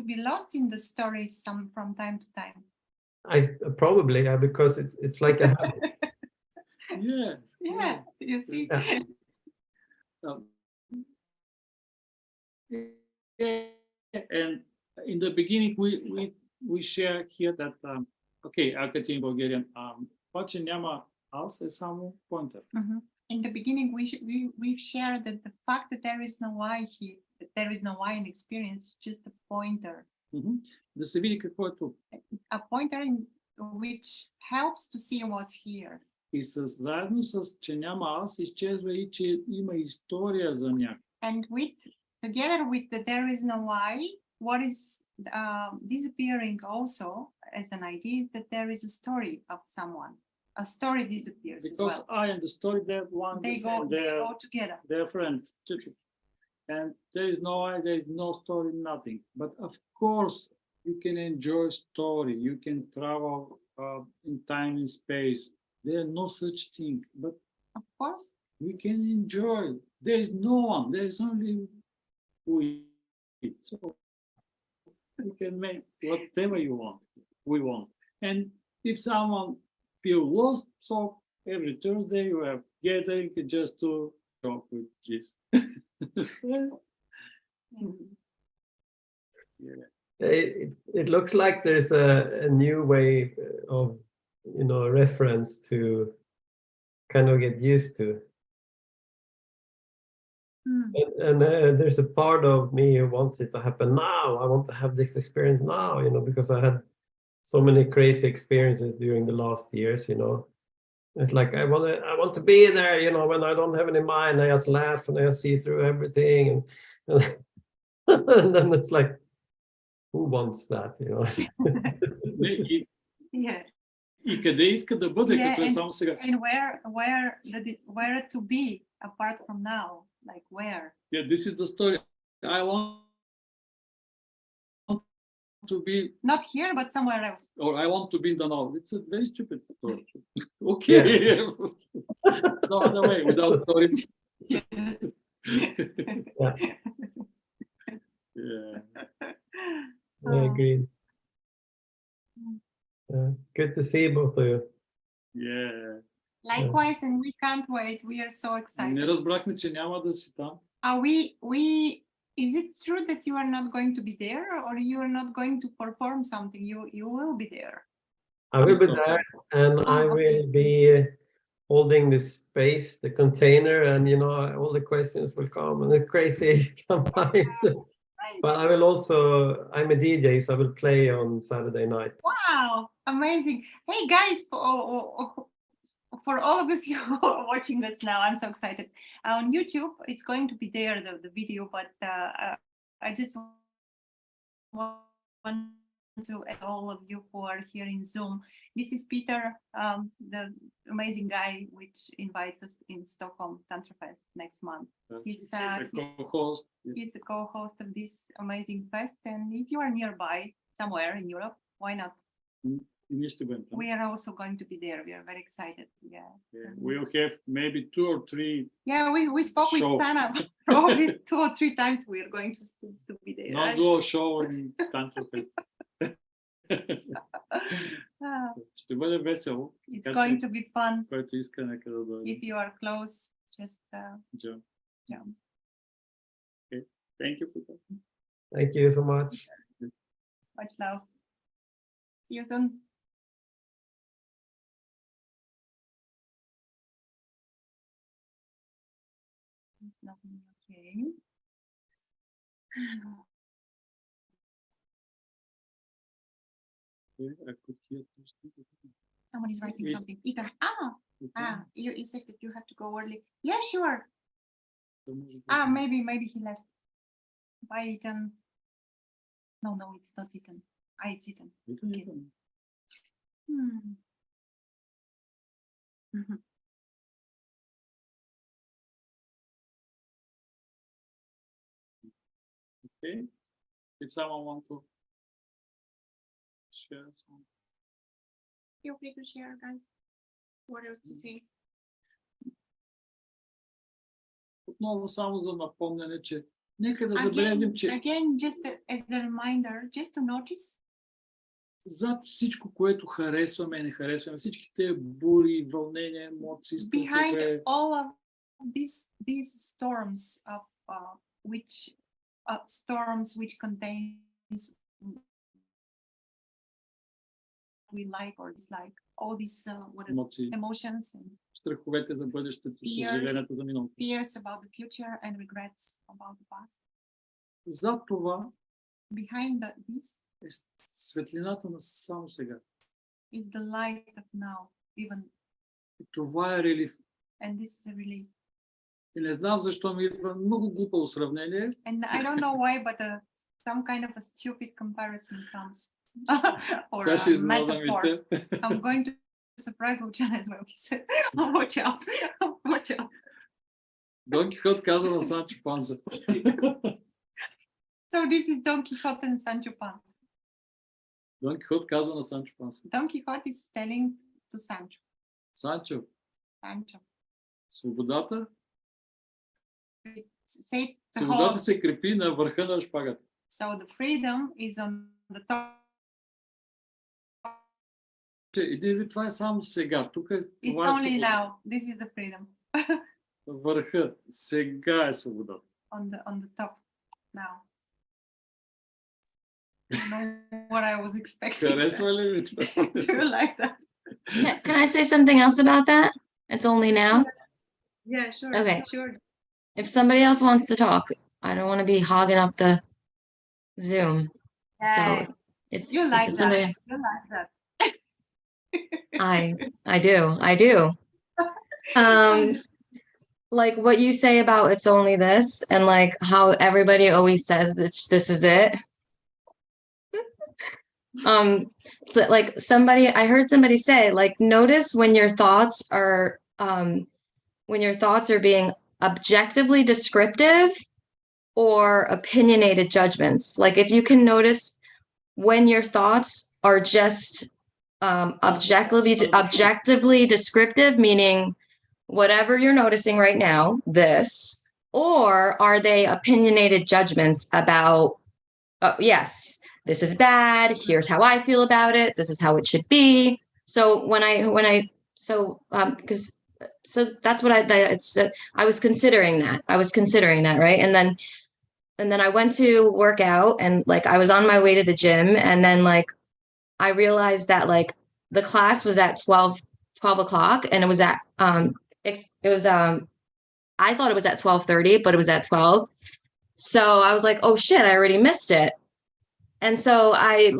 A: be lost in the stories from time to time?
I: I probably, yeah, because it's like a habit.
B: Yes.
A: Yeah, you see.
I: Yeah.
B: Um, yeah, and in the beginning, we share here that okay, I'll continue Bulgarian. Pace няма аз е само pointer.
A: In the beginning, we've shared that the fact that there is no I here, that there is no I in experience, is just a pointer.
B: Да се види какво е тук.
A: A pointer which helps to see what's here.
B: И заедно с че няма аз, изчезва и че има история за някой.
A: And together with the there is no I, what is disappearing also as an idea is that there is a story of someone. A story disappears
B: Because
A: as well.
B: I and the story, they're one
A: They
B: the same.
A: go together.
B: They're friends. And there is no I, there is no story, nothing. But of course, you can enjoy story. You can travel in time and space. There is no such thing. But
A: Of course.
B: we can enjoy. There is no one. There is only we. So you can make whatever you want. We want. And if someone feel lost, so every Thursday we are gathering just to talk with this. Yeah.
I: It looks like there's a new way of reference to kind of get used to. And there's a part of me who wants it to happen now. I want to have this experience now, because I had so many crazy experiences during the last years, It's like I want to be there, when I don't have any mind, I just laugh and I just see through everything, and then it's like, who wants that,
A: Yeah.
B: И къде иска да бъде, като е само сега.
A: And where to be apart from now? Like where?
B: Yeah, this is the story. I want to be,
A: Not here, but somewhere else.
B: or I want to be in the now. It's a very stupid story. Okay. No other way without stories. Yeah.
I: I agree. Good to see both of you.
B: Yeah.
A: Likewise, and we can't wait. We are so
B: Не
A: excited.
B: разбрахме, че няма да си там.
A: Are is it true that you are not going to be there, or you are not going to perform something? You will be there.
I: I will be there, and I will be holding the space, the container, and all the questions will come, and it's crazy sometimes. But I will also, I'm a DJ, so I will play on Saturday nights.
A: Wow, amazing. Hey guys, for all of us who are watching us now, I'm so excited. On YouTube, it's going to be there, the video, but I just want to add all of you who are here in Zoom. This is Peter, the amazing guy which invites us in Stockholm Tantra Fest next month. He's
B: a co-host.
A: He's a co-host of this amazing fest, and if you are nearby somewhere in Europe, why not? We are also going to be there. We are very excited. Yeah.
B: We'll have maybe 2 or 3.
A: Yeah, we spoke with Tana. Probably 2 or 3 times we are going to be there.
B: Non Duo show in Tantra Fest. Ще бъде весело.
A: It's going to be fun.
B: Който иска, нека да дойде.
A: If you are close, just
B: Jump.
A: jump.
B: Okay. Thank you for that.
I: Thank you so much.
A: Much love. See you soon. It's nothing okay.
B: I could hear those people.
A: Someone is writing
B: Okay.
A: something. Ethan.
B: Okay.
A: You said that you have to go early. Yeah, sure.
B: So може да-
A: Maybe he left. Bye, Ethan. No, it's not Ethan. It's Ethan.
B: Ето,
A: Okay.
B: ето.
A: Mhm.
B: Okay. If someone want to share some.
A: Feel free to share, guys. What else to say?
B: Отново само за напомняне, че нека да забележим, че
A: Again, just as a reminder, just to notice
B: зад всичко, което харесваме и не харесваме, всичките бури, вълнения, емоции,
A: behind
B: страхове,
A: all of these storms of which contains we like or dislike, all these
B: емоции,
A: emotions and
B: страховете за бъдещето,
A: Fears.
B: съжаленията за миналото.
A: fears about the future and regrets about the past.
B: Зад това
A: Behind this
B: е светлината на само сега.
A: is the light of now, even,
B: И това е релиф.
A: and this is a relief.
B: И не знам защо ми идва много глупаво сравнение.
A: And I don't know why, but some kind of a stupid comparison comes. Or
B: Сега ще
A: a
B: изненадам и
A: metaphor.
B: те.
A: I'm going to surprise Luchana as well. He said, watch out, watch out.
B: Дон Кихот казва на Санчо Панса.
A: So this is Don Quixote and Sancho Panza.
B: Дон Кихот казва на Санчо Панса.
A: Don Quixote is telling to Sancho,
B: Санчо, свободата,
A: say to
B: свободата
A: hold.
B: се крепи на върха на шпагата.
A: So the freedom is on the top.
B: Иди ви, това е само сега. Тук е
A: It's
B: това е
A: only
B: свобода.
A: now. This is the freedom
B: Върха. Сега е свободата.
A: on the top now. I don't know what I was expecting.
B: Харесва ли ви това?
A: Do you like that?
G: Can I say something else about that? It's only now.
A: Yeah, sure.
G: Okay.
A: Sure.
G: If somebody else wants to talk, I don't want to be hogging up the Zoom. So
A: Yay.
G: it's
A: You
G: if
A: like
G: it's
A: that.
G: somebody
A: You like that.
G: I do. Like what you say about it's only this and like how everybody always says this is it. So like I heard somebody say, like, notice when your thoughts are being objectively descriptive or opinionated judgments. Like if you can notice when your thoughts are just objectively descriptive, meaning whatever you're noticing right now, this, or are they opinionated judgments about, yes, this is bad, here's how I feel about it, this is how it should be. So so that's what I was considering that, right? And then I went to work out and like I was on my way to the gym and then like I realized that like the class was at 12 o'clock and it was at I thought it was at 12:30, but it was at 12. So I was like, oh shit, I already missed it. And so I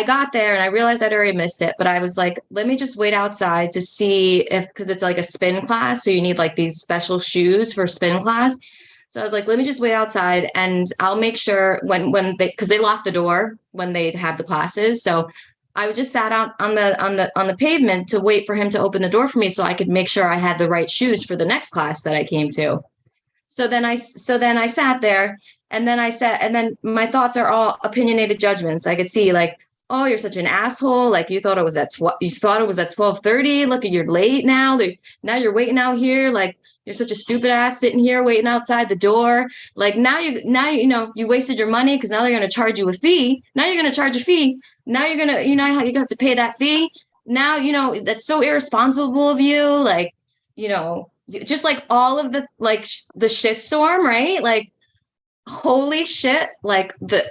G: got there and I realized I'd already missed it, but I was like, let me just wait outside to see because it's like a spin class. So you need like these special shoes for spin class. So I was like, let me just wait outside and I'll make sure because they lock the door when they have the classes. So I just sat out on the pavement to wait for him to open the door for me so I could make sure I had the right shoes for the next class that I came to. So then I sat there and then my thoughts are all opinionated judgments. I could see like, oh, you're such an asshole. Like you thought it was at 12:30. Look, you're late now. Now you're waiting out here. Like you're such a stupid ass sitting here waiting outside the door. Like now you know you wasted your money because now they're gonna charge you a fee. Now you're gonna charge a fee. Now you're gonna how you have to pay that fee. Now that's so irresponsible of you. Like just like all of the shitstorm, right? Like holy shit, like the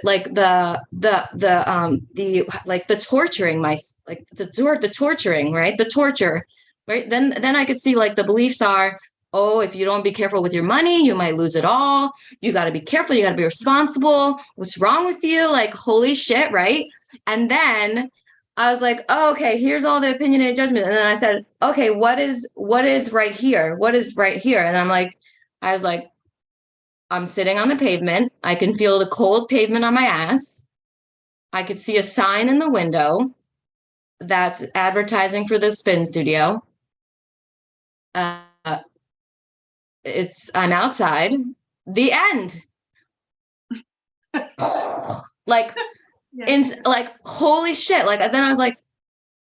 G: torturing the torturing, right? The torture, right? Then I could see like the beliefs are oh, if you don't be careful with your money, you might lose it all. You got to be careful. You got to be responsible. What's wrong with you? Like, holy shit, right? And then I was like, oh, okay, here's all the opinionated judgment. And then I said, okay, what is right here? What is right here? And I was like, I'm sitting on the pavement. I can feel the cold pavement on my ass. I could see a sign in the window that's advertising for the spin studio. I'm outside. The end. Like, like, holy shit. Like, then I was like,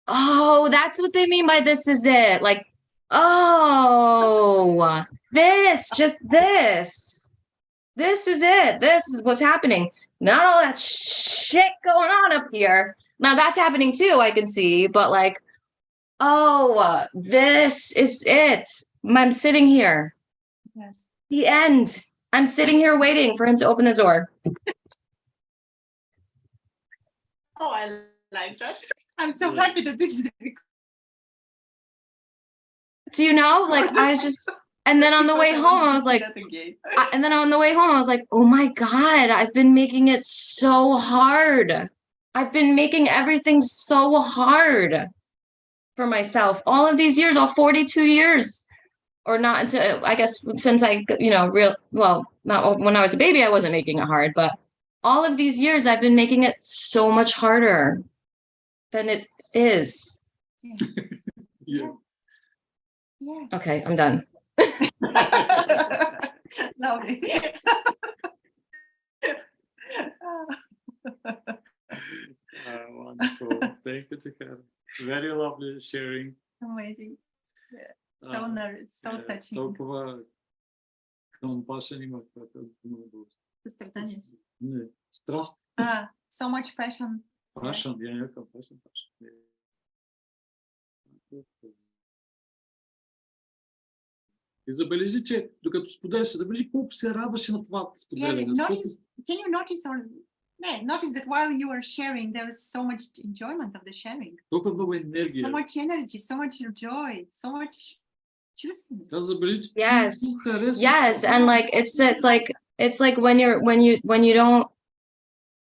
G: oh, that's what they mean by this is it. Like, oh, this is it. This is what's happening. Not all that shit going on up here. Now that's happening too, I can see, but like, oh, this is it. I'm sitting here.
A: Yes.
G: The end. I'm sitting here waiting for him to open the door.
A: Oh, I like that. I'm so happy that this is.
G: Do you know? Like, I just, and then on the way home, I was like, and then on the way home, I was like, oh my God, I've been making it so hard. I've been making everything so hard for myself all of these years, all 42 years, or not until, I guess, since I, not when I was a baby, I wasn't making it hard, but all of these years, I've been making it so much harder than it is.
B: Yeah.
A: Yeah.
G: Okay, I'm done.
A: Lovely.
B: Wonderful. Thank you, Luchana. Very lovely sharing.
A: Amazing. Yeah. So nice, so touching.
B: Толкова compassion има, което е много добро.
A: Състрадание.
B: Не, страст.
A: So much passion.
B: Passion, yeah, compassion, passion. И забележи, че докато споделяше, забележи колко се радваше на това споделяне.
A: Can you notice notice that while you were sharing, there was so much enjoyment of the sharing.
B: Толкова много енергия.
A: So much energy, so much joy, so much juiciness.
B: Да забележи, че
G: Yes, and like it's like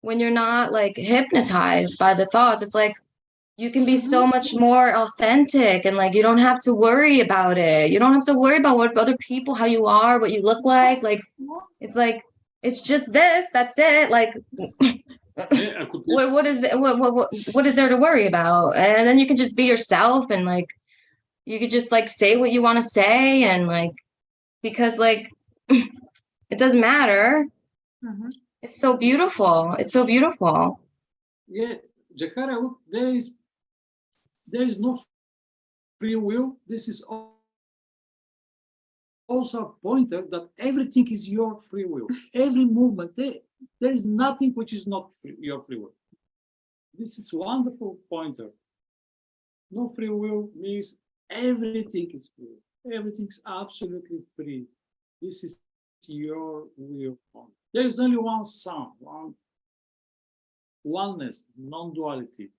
G: when you're not like hypnotized by the thoughts, it's like you can be so much more authentic and like you don't have to worry about it. You don't have to worry about what other people, how you are, what you look like. Like it's like it's just this, that's it. Like what is there to worry about? And then you can just be yourself and like you could just like say what you want to say and like because like it doesn't matter. It's so beautiful. It's so beautiful.
B: Yeah, Jahara, look, there is no free will. This is also a pointer that everything is your free will. Every movement, there is nothing which is not your free will. This is wonderful pointer. No free will means everything is free. Everything is absolutely free. This is your will. There is only one sound, oneness, non-duality.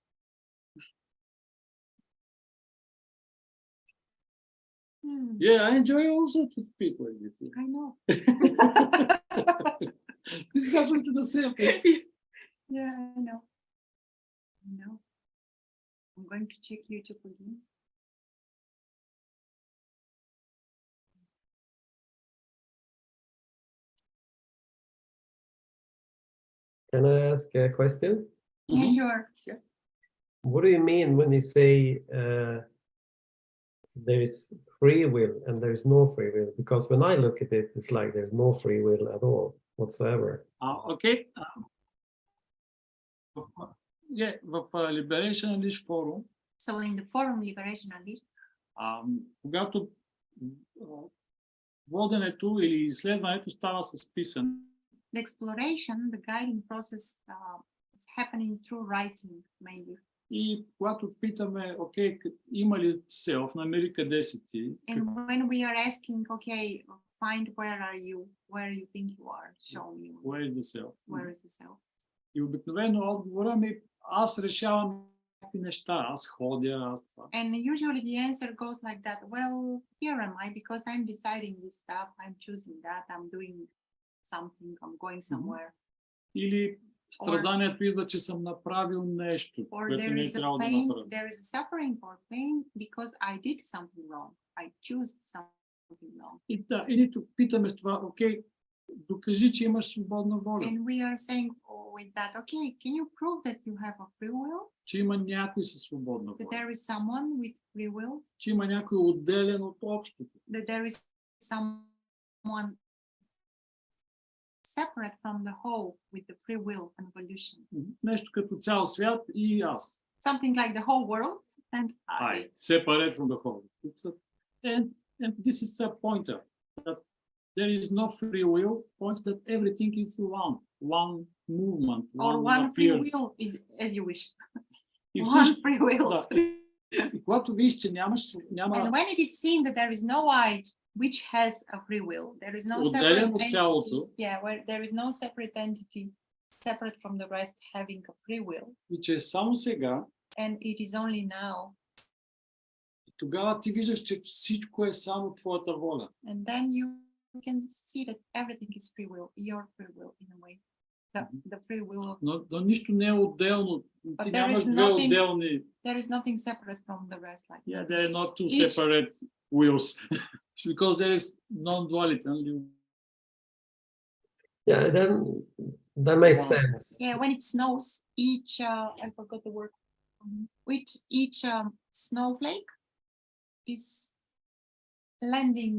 B: Yeah, I enjoy also to speak like this.
A: I know.
B: This is absolutely the same thing.
A: Yeah, I know. I'm going to check YouTube again.
I: Can I ask a question?
A: Yeah, sure.
I: What do you mean when you say there is free will and there is no free will? Because when I look at it, it's like there's no free will at all whatsoever.
B: Okay. Yeah, в Liberation Unleashed Forum.
A: So in the forum Liberation Unleashed,
B: когато воденето или изследването става с писане.
A: The exploration, the guiding process is happening through writing mainly.
B: И когато питаме, окей, има ли self, намери къде си ти?
A: And when we are asking, okay, find where are you think you are, show me.
B: Where is the self?
A: Where is the self?
B: И обикновено отговора ми, аз решавам неща. Аз ходя, аз това.
A: And usually the answer goes like that. Well, here am I because I'm deciding this stuff. I'm choosing that. I'm doing something. I'm going somewhere.
B: Или страданието идва, че съм направил нещо,
A: Or
B: което
A: there
B: не е
A: is a
B: трябвало да
A: pain.
B: направя.
A: There is a suffering or pain because I did something wrong. I choose something wrong.
B: И да, или тук питаме с това, окей, докажи, че имаш свободна воля,
A: And we are saying with that, okay, can you prove that you have a free will?
B: че има някой със свободна
A: That
B: воля,
A: there is someone with free will?
B: че има някой отделен от общото.
A: That there is someone separate from the whole with the free will and volition.
B: Нещо като цял свят и аз.
A: Something like the whole world and I.
B: I, separate from the whole. And this is a pointer that there is no free will, points that everything is one movement,
A: Or one free
B: appearance.
A: will is as you wish.
B: И
A: One
B: всъщност,
A: free will.
B: да, и когато виж, че няма
A: And when it is seen that there is no I which has a free will, there is no
B: Отделен
A: separate
B: от
A: entity.
B: цялото.
A: Yeah, where there is no separate entity separate from the rest having a free will.
B: и че само сега,
A: And it is only now.
B: тогава ти виждаш, че всичко е само твоята воля.
A: And then you can see that everything is free will, your free will in a way. The free will of,
B: Но нищо не е отделно. Ти
A: there
B: нямаш
A: is
B: две
A: nothing-
B: отделни.
A: there is nothing separate from the rest like
B: Yeah, there are not two
A: Each-
B: separate wills. It's because there is non-duality. Only
I: Yeah, then that makes
B: Wow.
I: sense.
A: Yeah, when it snows, each I forgot the word. Which each snowflake is landing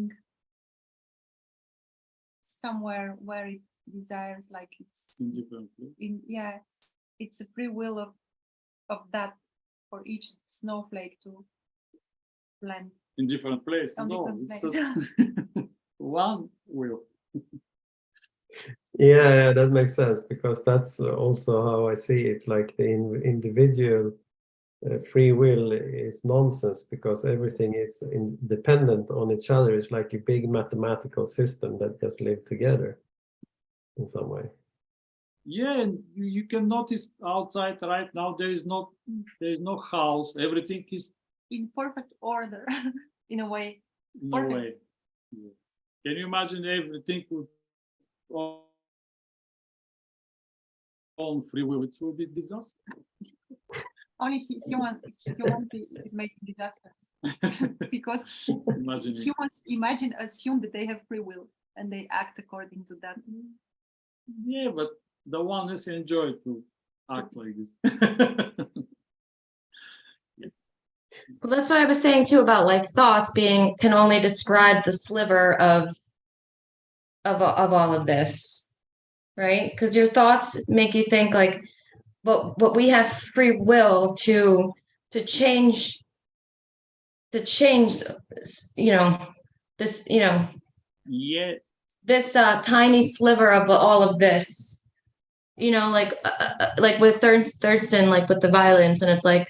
A: somewhere where it desires, like it's
B: in different ways.
A: it's a free will of that for each snowflake to land
B: In different places.
A: on
B: No,
A: different
B: it's
A: places.
B: one will.
I: Yeah, that makes sense because that's also how I see it. Like the individual free will is nonsense because everything is dependent on each other. It's like a big mathematical system that just live together in some way.
B: Yeah, and you can notice outside right now there is no house. Everything is
A: In perfect order in a way.
B: in a
A: Perfect.
B: way. Yeah. Can you imagine everything with on free will? It will be disaster.
A: Only humanity is making disasters because
B: Imagine it.
A: humans assume that they have free will and they act according to that.
B: Yeah, but the one is enjoy to act like this.
G: Well, that's what I was saying too about like thoughts can only describe the sliver of all of this, right? Because your thoughts make you think like, but we have free will to change, this,
B: Yeah,
G: this tiny sliver of all of this, like with Thurston, like with the violence, and it's like,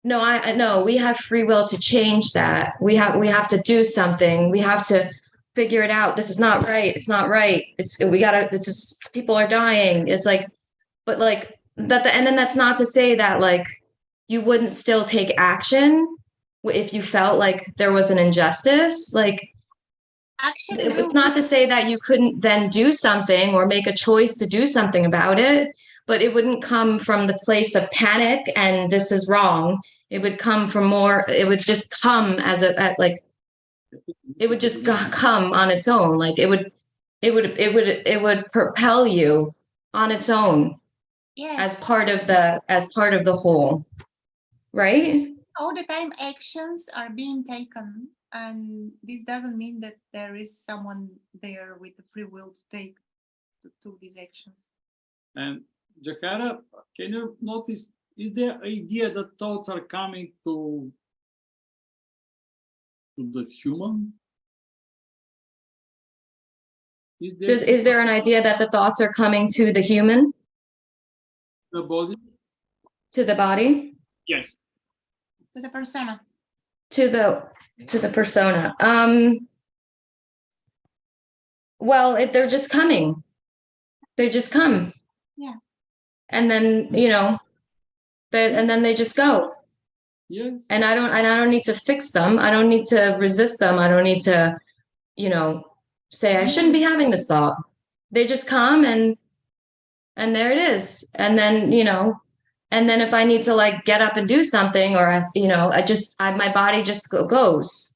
G: no, I know we have free will to change that. We have to do something. We have to figure it out. This is not right. It's not right. It's just, people are dying. It's like, but like that, and then that's not to say that like you wouldn't still take action if you felt like there was an injustice. Like,
A: Actually,
G: it's not to say that you couldn't then do something or make a choice to do something about it, but it wouldn't come from the place of panic and this is wrong. It would come from it would just come as it would just come on its own. Like it would propel you on its own
A: yeah,
G: as part of the whole, right?
A: all the time actions are being taken, and this doesn't mean that there is someone there with the free will to do these actions.
B: and Jahara, can you notice, is there idea that thoughts are coming to the human?
G: Is there an idea that the thoughts are coming to the human,
B: the body?
G: to the body,
B: Yes.
A: To the persona.
G: to the persona? Well, they're just coming. They just come.
A: Yeah.
G: And then, And then they just go.
B: Yes.
G: And I don't need to fix them. I don't need to resist them. I don't need to, say I shouldn't be having this thought. They just come and there it is. And then, and then if I need to like get up and do something, or my body just goes.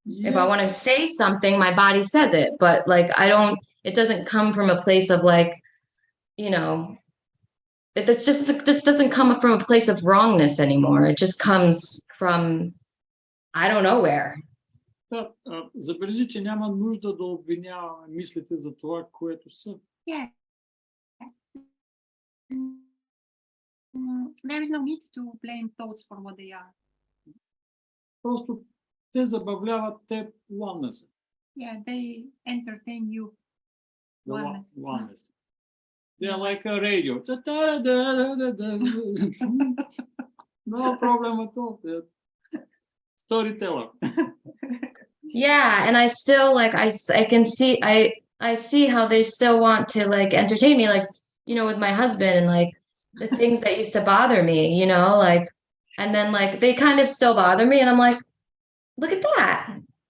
G: If I
B: Yeah.
G: want to say something, my body says it, but like it doesn't come from a place of like, this doesn't come from a place of wrongness anymore. It just comes from I don't know where.
B: Да, забележи, че няма нужда да обвиняваме мислите за това, което са.
A: Yeah. There is no need to blame thoughts for what they are.
B: Просто те забавляват те oneness.
A: Yeah, they entertain you.
B: The
A: Oneness.
B: oneness. They're like a radio. No problem at all. They're storyteller.
G: Yeah, and I still like I can see I see how they still want to like entertain me, like with my husband and like the things that used to bother me, like, and then like they kind of still bother me, and I'm like, look at that,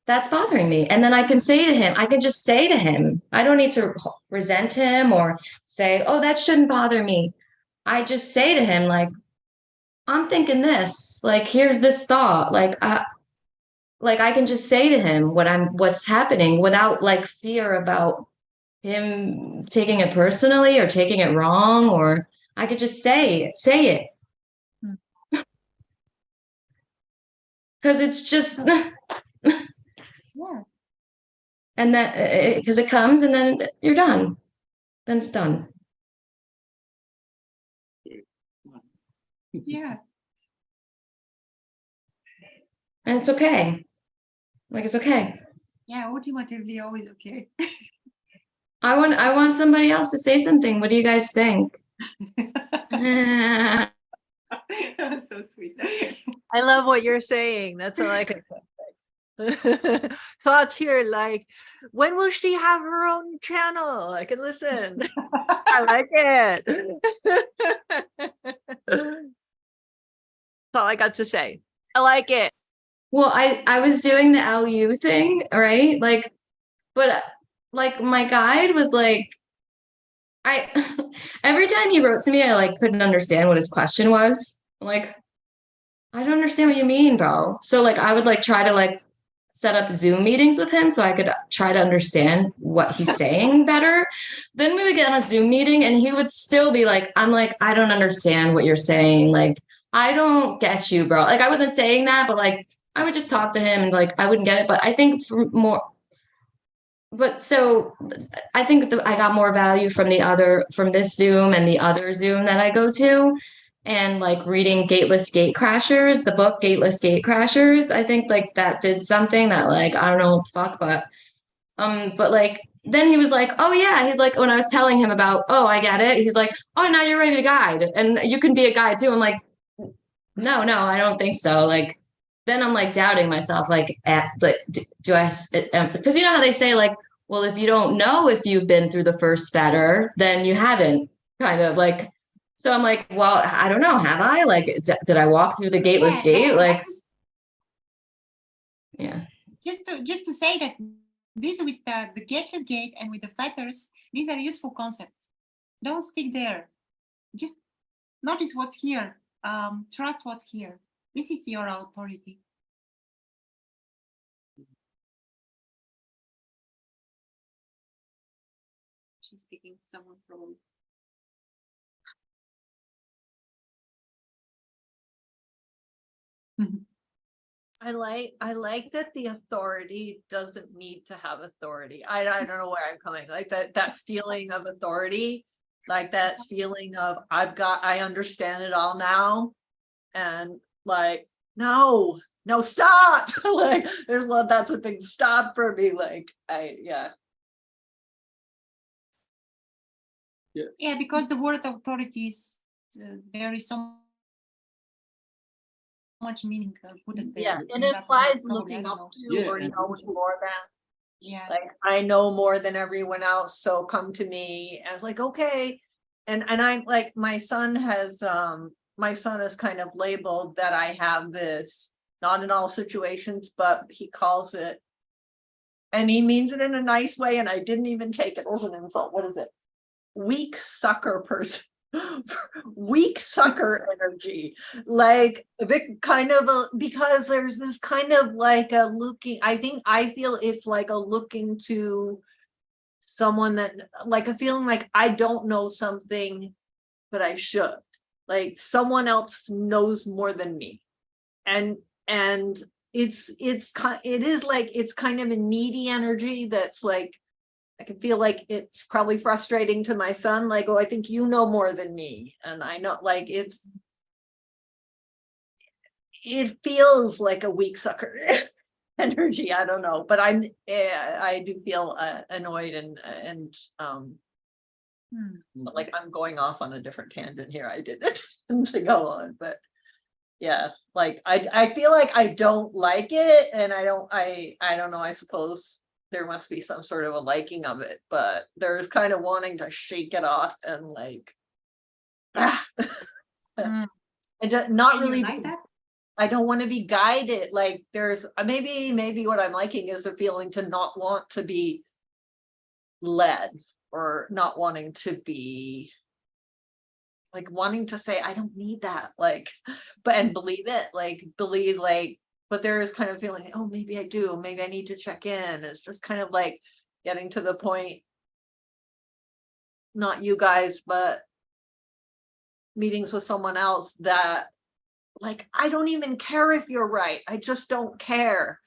G: that's bothering me, and then I can just say to him, I don't need to resent him or say, oh, that shouldn't bother me. I just say to him, like, I'm thinking this, like, here's this thought, like I can just say to him what's happening without like fear about him taking it personally or taking it wrong, or I could just say it. Because it's just,
A: Yeah.
G: and that, because it comes and then you're done. Then it's done.
A: Yeah.
G: And it's okay. Like, it's okay.
A: Yeah, ultimately always okay.
G: I want somebody else to say something. What do you guys think?
A: So sweet.
H: I love what you're saying. That's like thoughts here, like, when will she have her own channel? I can listen. I like it. That's all I got to say. I like it.
G: Well, I was doing the LU thing, right? Like, but like my guide was like, every time he wrote to me, I like couldn't understand what his question was. I'm like, I don't understand what you mean, bro. So like I would like try to like set up Zoom meetings with him so I could try to understand what he's saying better. Then we would get on a Zoom meeting and he would still be like, I'm like, I don't understand what you're saying. Like, I don't get you, bro. Like I wasn't saying that, but like I would just talk to him and like I wouldn't get it. But I think so I think I got more value from this Zoom and the other Zoom that I go to. And like reading Gateless Gate Crashers, the book Gateless Gate Crashers, I think like that did something that like, I don't know what the fuck, but like, then he was like, oh yeah, he's like, when I was telling him about, oh, I get it. He's like, oh, now you're ready to guide and you can be a guide too. I'm like, no, I don't think so. Like, then I'm like doubting myself, like, do I, because you know how they say like, well, if you don't know if you've been through the first fetter, then you haven't, kind of like. So I'm like, well, I don't know. Have I? Like, did I walk through the gateless gate? Like, yeah.
A: Just to say that this with the gateless gate and with the fetters, these are useful concepts. Don't stick there. Just notice what's here. Trust what's here. This is your authority. She's speaking to someone probably.
H: I like that the authority doesn't need to have authority. I don't know where I'm coming, like that feeling of authority, like that feeling of I understand it all now, and like no stop. Like that's a big stop for me. Like
A: Yeah, because the word authority is there is so much meaning put it there.
H: Yeah, and it implies looking up to or knowing more than.
A: Yeah,
H: like I know more than everyone else, so come to me. And it's like, okay. And I'm like, my son has my son is kind of labeled that I have this, not in all situations, but he calls it, and he means it in a nice way, and I didn't even take it as an insult. What is it? Weak sucker person. Weak sucker energy, like a bit kind of because there's this kind of like a looking, I feel it's like a looking to someone that, like a feeling like I don't know something, but I should, like someone else knows more than me, and it is like, it's kind of a needy energy that's like, I can feel like it's probably frustrating to my son, like, oh, I think you know more than me. And I know, like, it feels like a weak sucker energy. I don't know, but I do feel annoyed and like I'm going off on a different tangent here. I didn't to go on, but yeah, like I feel like I don't like it, and I don't know, I suppose there must be some sort of a liking of it, but there's kind of wanting to shake it off and like, and not really
A: like that.
H: I don't want to be guided. Like there's maybe what I'm liking is a feeling to not want to be led, or not wanting to be like wanting to say, I don't need that, like, but and believe it, like believe like, but there is kind of feeling, oh, maybe I do, maybe I need to check in. It's just kind of like getting to the point, not you guys, but meetings with someone else that like, I don't even care if you're right. I just don't care.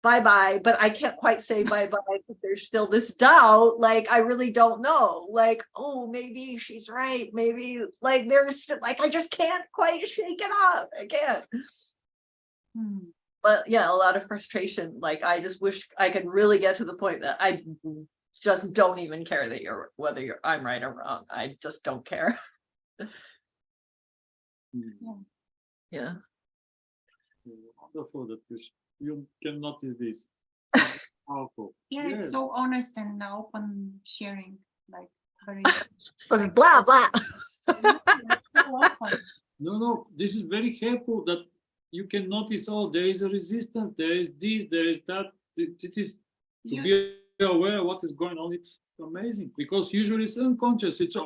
H: Bye-bye. But I can't quite say bye-bye because there's still this doubt. Like, I really don't know. Like, oh, maybe she's right. Maybe like there's like, I just can't quite shake it off. I can't. But yeah, a lot of frustration. Like, I just wish I could really get to the point that I just don't even care that whether I'm right or wrong. I just don't care. Yeah.
B: Wonderful that you can notice this. Powerful.
A: Yeah,
B: Yes.
A: it's so honest and open sharing, like very.
H: So blah blah.
A: So open.
B: No, this is very helpful that you can notice, oh, there is a resistance, there is this, there is that. It is to be aware of what is going on. It's amazing because usually it's unconscious. It's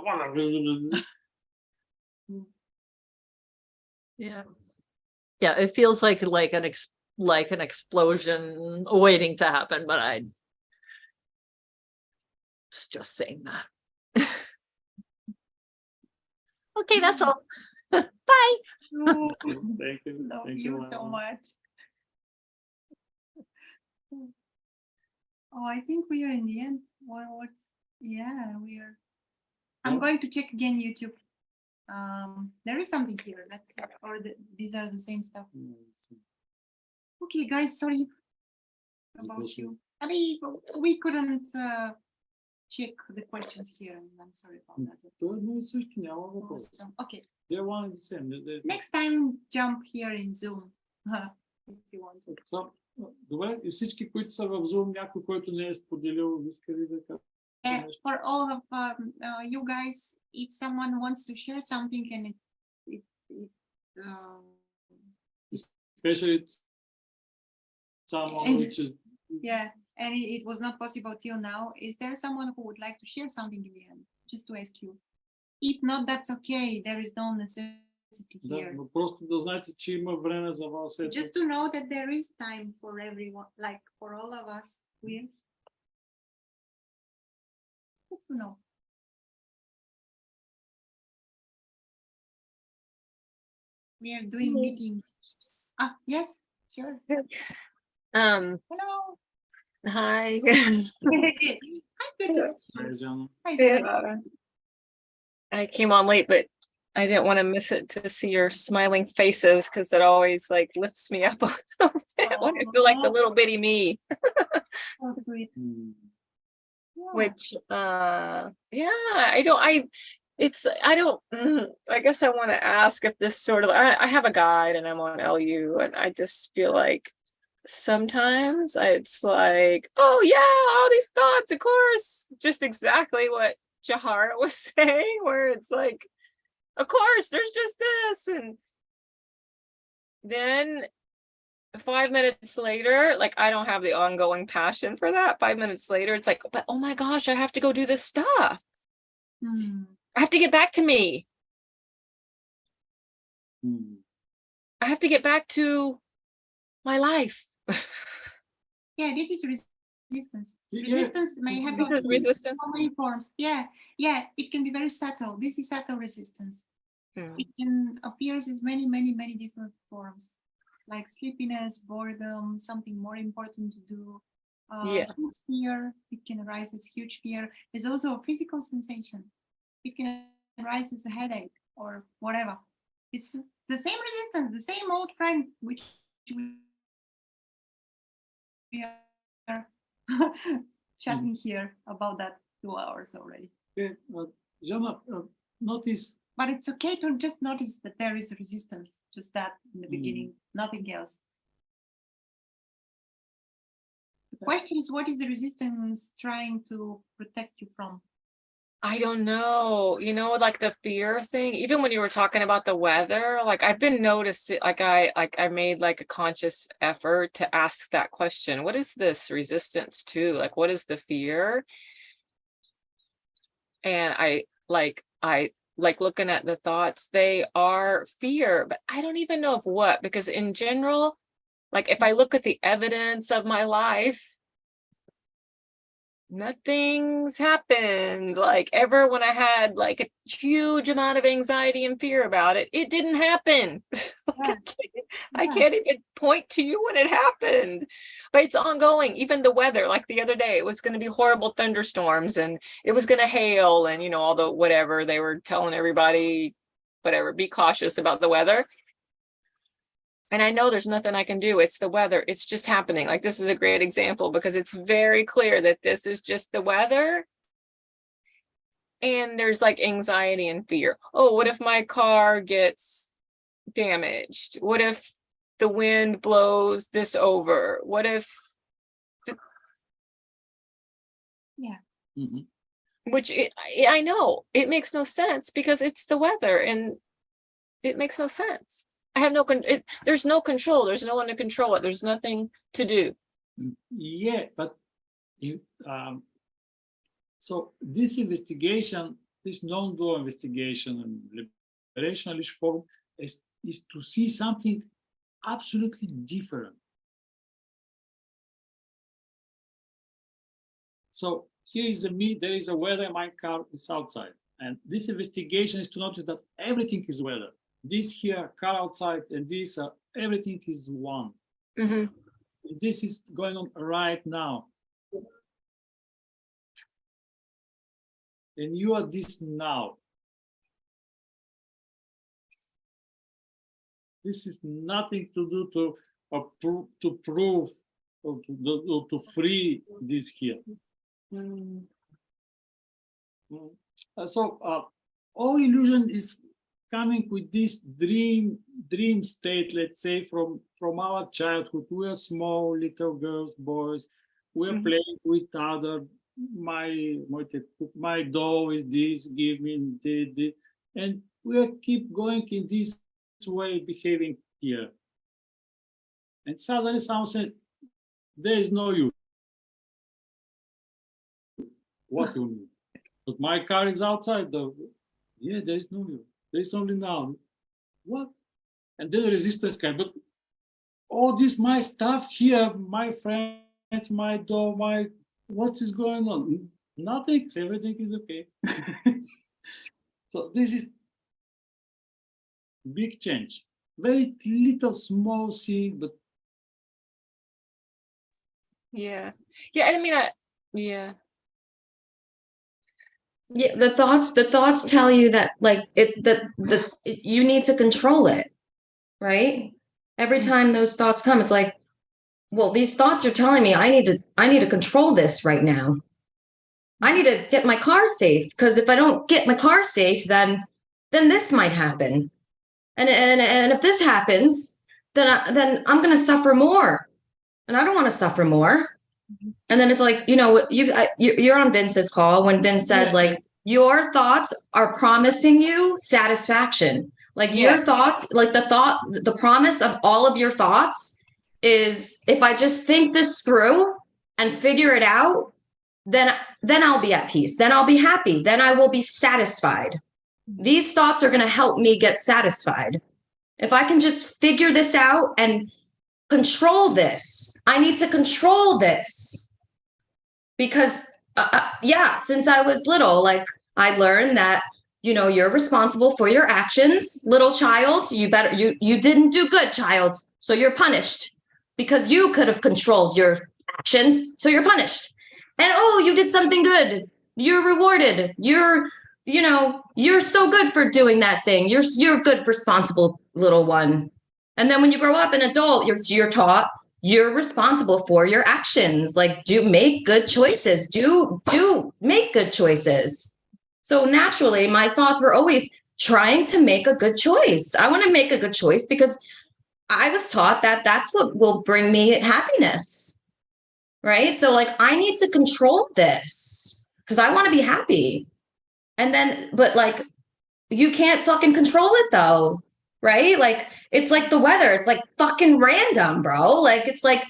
H: Yeah. Yeah, it feels like an explosion waiting to happen, but it's just saying that. Okay, that's all. Bye.
B: Thank you.
A: Love
B: Thank
A: you so
B: Lana.
A: much. Oh, I think we are in the end. We are. I'm
B: Yeah.
A: going to check again YouTube. There is something here. Let's see. Or these are the same stuff. Okay, guys, sorry about you. I mean, we couldn't check the questions here, and I'm sorry about that.
B: То едно и също, няма въпрос.
A: Awesome. Okay,
B: They're one and the same.
A: next time jump here in Zoom if you want to.
B: Добре, и всички, които са в Zoom, някой, който не е споделил, иска ли да каже?
A: For all of you guys, if someone wants to share something and
B: Especially someone which is
A: and it was not possible till now, is there someone who would like to share something in the end? Just to ask you. If not, that's okay. There is no necessity here.
B: но просто да знаете, че има време за вас.
A: Just to know that there is time for everyone, like for all of us. Just to know. We are doing meetings. Yes, sure. Hello.
J: Hi.
A: Hi, good to see you.
B: Hi, Jana.
A: Hi, Jenny.
J: I came on late, but I didn't want to miss it to see your smiling faces because it always like lifts me up a little bit when I feel like the little bitty me.
A: So sweet. Yeah.
J: Which I guess I want to ask if this sort of I have a guide and I'm on LU and I just feel like sometimes it's like, oh yeah, all these thoughts, of course, just exactly what Jahara was saying, where it's like of course, there's just this. And then 5 minutes later, like I don't have the ongoing passion for that. 5 minutes later, it's like, but oh my gosh, I have to go do this stuff.
A: Hmm.
J: I have to get back to me.
B: Mm.
J: I have to get back to my life.
A: Yeah, this is resistance.
B: Yeah.
A: Resistance may have
J: This is resistance.
A: so many forms. Yeah, it can be very subtle. This is subtle resistance.
J: Hmm.
A: It can appear as many different forms, like sleepiness, boredom, something more important to do.
J: Yeah.
A: Huge fear. It can arise as huge fear. There's also a physical sensation. It can arise as a headache or whatever. It's the same resistance, the same old friend, which we are chatting here about that 2 hours already.
B: Okay, Jana, notice.
A: But it's okay to just notice that there is a resistance, just that in the beginning, nothing else. The question is, what is the resistance trying to protect you from?
J: I don't know, like the fear thing, even when you were talking about the weather, like I've been noticing, I made like a conscious effort to ask that question. What is this resistance to? Like, what is the fear? And I like looking at the thoughts, they are fear, but I don't even know of what, because in general, like if I look at the evidence of my life, nothing's happened. Like ever when I had like a huge amount of anxiety and fear about it, it didn't happen. I can't even point to you when it happened, but it's ongoing. Even the weather, like the other day, it was going to be horrible thunderstorms and it was going to hail and, all the whatever they were telling everybody, whatever, be cautious about the weather. And I know there's nothing I can do. It's the weather. It's just happening. Like this is a great example because it's very clear that this is just the weather. And there's like anxiety and fear. Oh, what if my car gets damaged? What if the wind blows this over? What if?
A: Yeah.
B: Mm-hmm.
J: Which I know it makes no sense because it's the weather and it makes no sense. I have there's no control. There's no one to control it. There's nothing to do.
B: Yeah, but so this investigation, this non-dual investigation and liberationalist form is to see something absolutely different. So here is there is a weather, my car is outside. And this investigation is to notice that everything is weather. This here, car outside, and this, everything is one.
J: Mm-hmm.
B: This is going on right now. And you are this now. This is nothing to do to prove or to free this here. So all illusion is coming with this dream state, let's say, from our childhood. We are small little girls, boys. We are playing with other. My doll is this, give me this, and we keep going in this way, behaving here. And suddenly someone said, "There is no you." What you mean? But my car is outside though. Yeah, there is no you. There is only now. What? And then resistance came. But all this my stuff here, my friends, my dog, what is going on? Nothing. Everything is okay. So this is big change. Very little small thing, but
J: Yeah. I mean, yeah.
G: Yeah, the thoughts tell you that like you need to control it, right? Every time those thoughts come, it's like, well, these thoughts are telling me I need to control this right now. I need to get my car safe, because if I don't get my car safe, then this might happen. And if this happens, then I'm going to suffer more. And I don't want to suffer more. And then it's like, you're on Vince's call when Vince says like, your thoughts are promising you satisfaction. Like your
J: Yeah.
G: thoughts, like the promise of all of your thoughts is if I just think this through and figure it out, then I'll be at peace. Then I'll be happy. Then I will be satisfied. These thoughts are going to help me get satisfied. If I can just figure this out and control this, I need to control this. Because yeah, since I was little, like I learned that, you know, you're responsible for your actions. Little child, you didn't do good, child. So you're punished because you could have controlled your actions. So you're punished. And oh, you did something good. You're rewarded. You're so good for doing that thing. You're good, responsible little one. And then when you grow up an adult, you're taught you're responsible for your actions. Like, make good choices. Make good choices. So naturally, my thoughts were always trying to make a good choice. I want to make a good choice because I was taught that that's what will bring me happiness. Right? So like, I need to control this because I want to be happy. And then, but like, you can't fucking control it though. Right? Like, it's like the weather. It's like fucking random, bro. Like, it's like,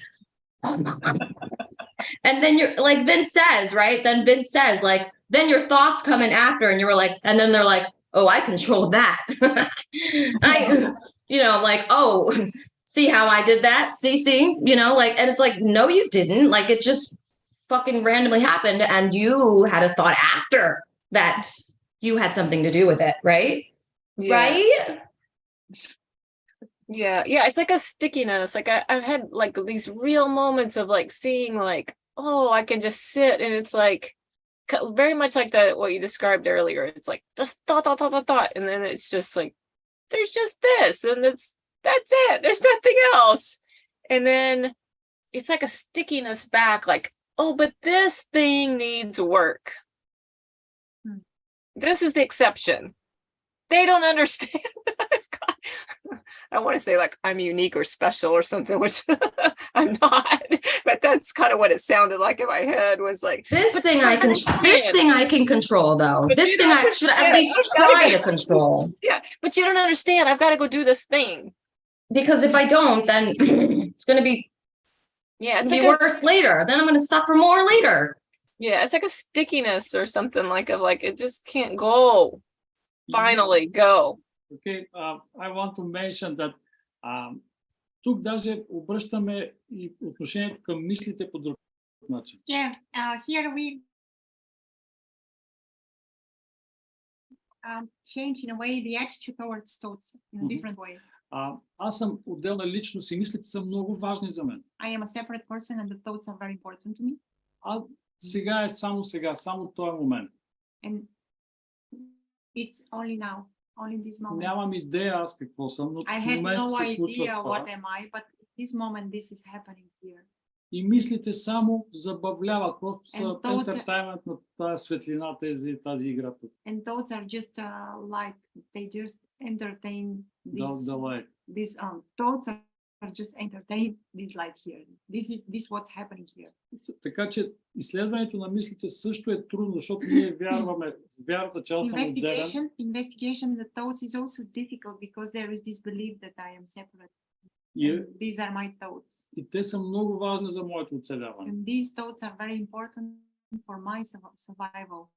G: and then you're like, Vince says, right? Then Vince says, like, then your thoughts come in after, and you're like, and then they're like, oh, I controlled that. Like, oh, see how I did that? See, like, and it's like, no, you didn't. Like, it just fucking randomly happened, and you had a thought after that you had something to do with it, right?
J: Yeah.
G: Right?
J: Yeah, it's like a stickiness. Like I've had like these real moments of like seeing like, oh, I can just sit, and it's like very much like what you described earlier. It's like just thought, and then it's just like there's just this, and that's it. There's nothing else, and then it's like a stickiness back. Like, oh, but this thing needs work. This is the exception. They don't understand. I want to say like I'm unique or special or something, which I'm not, but that's kind of what it sounded like in my head was like
G: this thing I can control though.
J: But
G: This thing I should at least try to control.
J: Yeah, but you don't understand. I've got to go do this thing.
G: Because if I don't, then it's going to be
J: it's
G: be
J: like
G: worse later. Then I'm going to suffer more later.
J: Yeah, it's like a stickiness or something like it just can't go. Finally go.
B: Okay, I want to mention that тук даже обръщаме и отношението към мислите по друг начин.
A: Yeah, here we change in a way the attitude towards thoughts in a different way.
B: Аз съм отделна личност и мислите са много важни за мен.
A: I am a separate person and the thoughts are very important to me.
B: Сега е само този момент.
A: And it's only now, only this moment.
B: Нямам идея аз какво съм, но в момента се случва това.
A: What am I, but this moment this is happening here.
B: И мислите само забавляват, просто са ентертайнмент на тази светлина, тази игра.
A: And thoughts are just light. They just entertain this.
B: The light.
A: Thoughts are just entertain this light here. This what's happening here.
B: Така че изследването на мислите също е трудно, защото ние вярваме, вярата, че аз съм отделен.
A: Investigation of the thoughts is also difficult because there is this belief that I am separate. These are my thoughts.
B: И те са много важни за моето оцеляване.
A: And these thoughts are very important for my survival.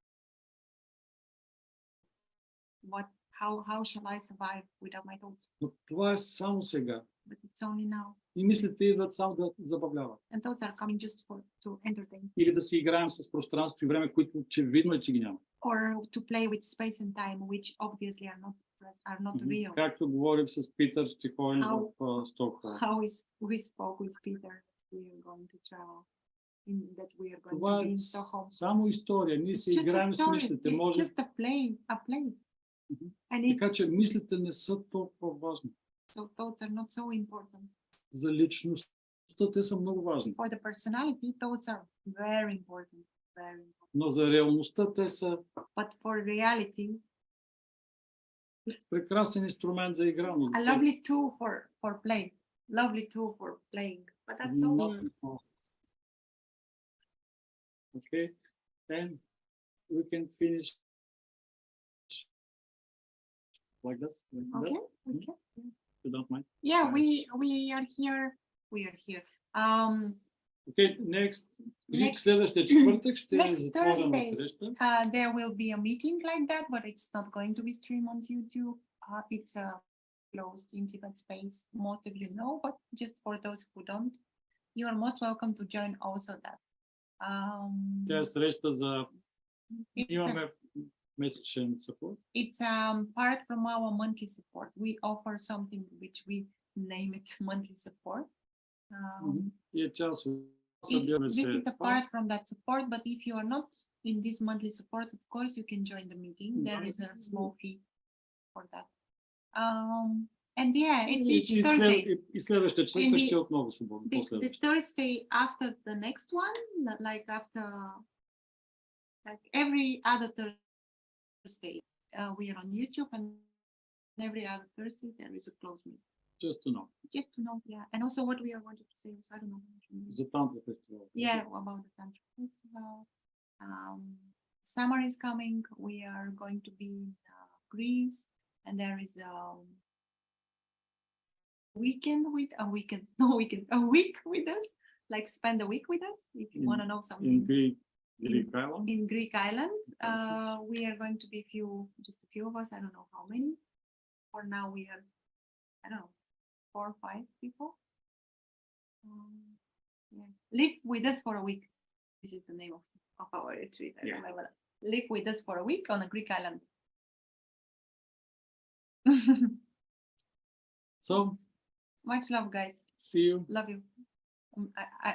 A: How shall I survive without my thoughts?
B: Но това е само сега.
A: But it's only now.
B: И мислите идват само да забавляват.
A: And thoughts are coming just to entertain.
B: Или да си играем с пространство и време, които очевидно е, че ги няма.
A: Or to play with space and time, which obviously are not real.
B: Както говорим с Питър, ще ходим в Стокхолм.
A: How we spoke with Peter, we are going to travel. That we are going
B: това
A: to be
B: е
A: in Stockholm.
B: само история. Ние си играем с мислите.
A: It's just a play.
B: Така че мислите не са толкова важни.
A: So thoughts are not so important.
B: За личността те са много важни.
A: For the personality, thoughts are very important.
B: Но за реалността те са
A: But for reality,
B: прекрасен инструмент за игра.
A: A lovely tool for play. Lovely tool for playing. But that's all.
B: Okay, then we can finish like this. Like
A: Okay,
B: that,
A: okay.
B: if you don't mind.
A: Yeah,
B: Right.
A: we are here. We are here.
B: Okay, next.
A: Next-
B: Следващия четвъртък ще
A: next
B: затворена
A: Thursday.
B: среща.
A: There will be a meeting like that, but it's not going to be streamed on YouTube. It's a closed, intimate space. Most of you know, but just for those who don't, you are most welcome to join also that.
B: Тя е среща за...
A: It's,
B: Имаме месечен support.
A: it's part from our monthly support. We offer something which we name it monthly support.
B: И е част от...
A: This is a part from that support, but if you are not in this monthly support, of course, you can join the meeting. There is a small fee for that. And yeah, it's each Thursday.
B: И следващия четвъртък ще е отново свободно.
A: The Thursday after the next one, like after, like every other Thursday, we are on YouTube, and every other Thursday there is a closed meeting.
B: Just to know.
A: Just to know, yeah. And also what we are wanting to say, so I don't know.
B: За Тантра фестивал.
A: Yeah, about the Tantra Festival. Summer is coming. We are going to be in Greece, and there is a week with us. Like spend a week with us if you want to know something.
B: In Greek Island.
A: In Greek Island, we are going to be just a few of us. I don't know how many. For now, we are, I don't know, 4 or 5 people. Yeah. Live with us for a week. This is the name of our retreat. I remember that. Live with us for a week on a Greek island.
B: So,
A: Much love, guys.
B: see you.
A: Love you.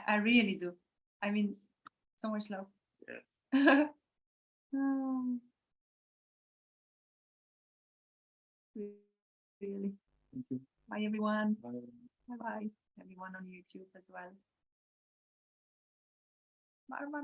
A: I really do. I mean, so much love.
B: Yeah.
A: Really.
B: Thank you.
A: Bye, everyone.
B: Bye.
A: Bye bye. Everyone on YouTube as well. Bye bye.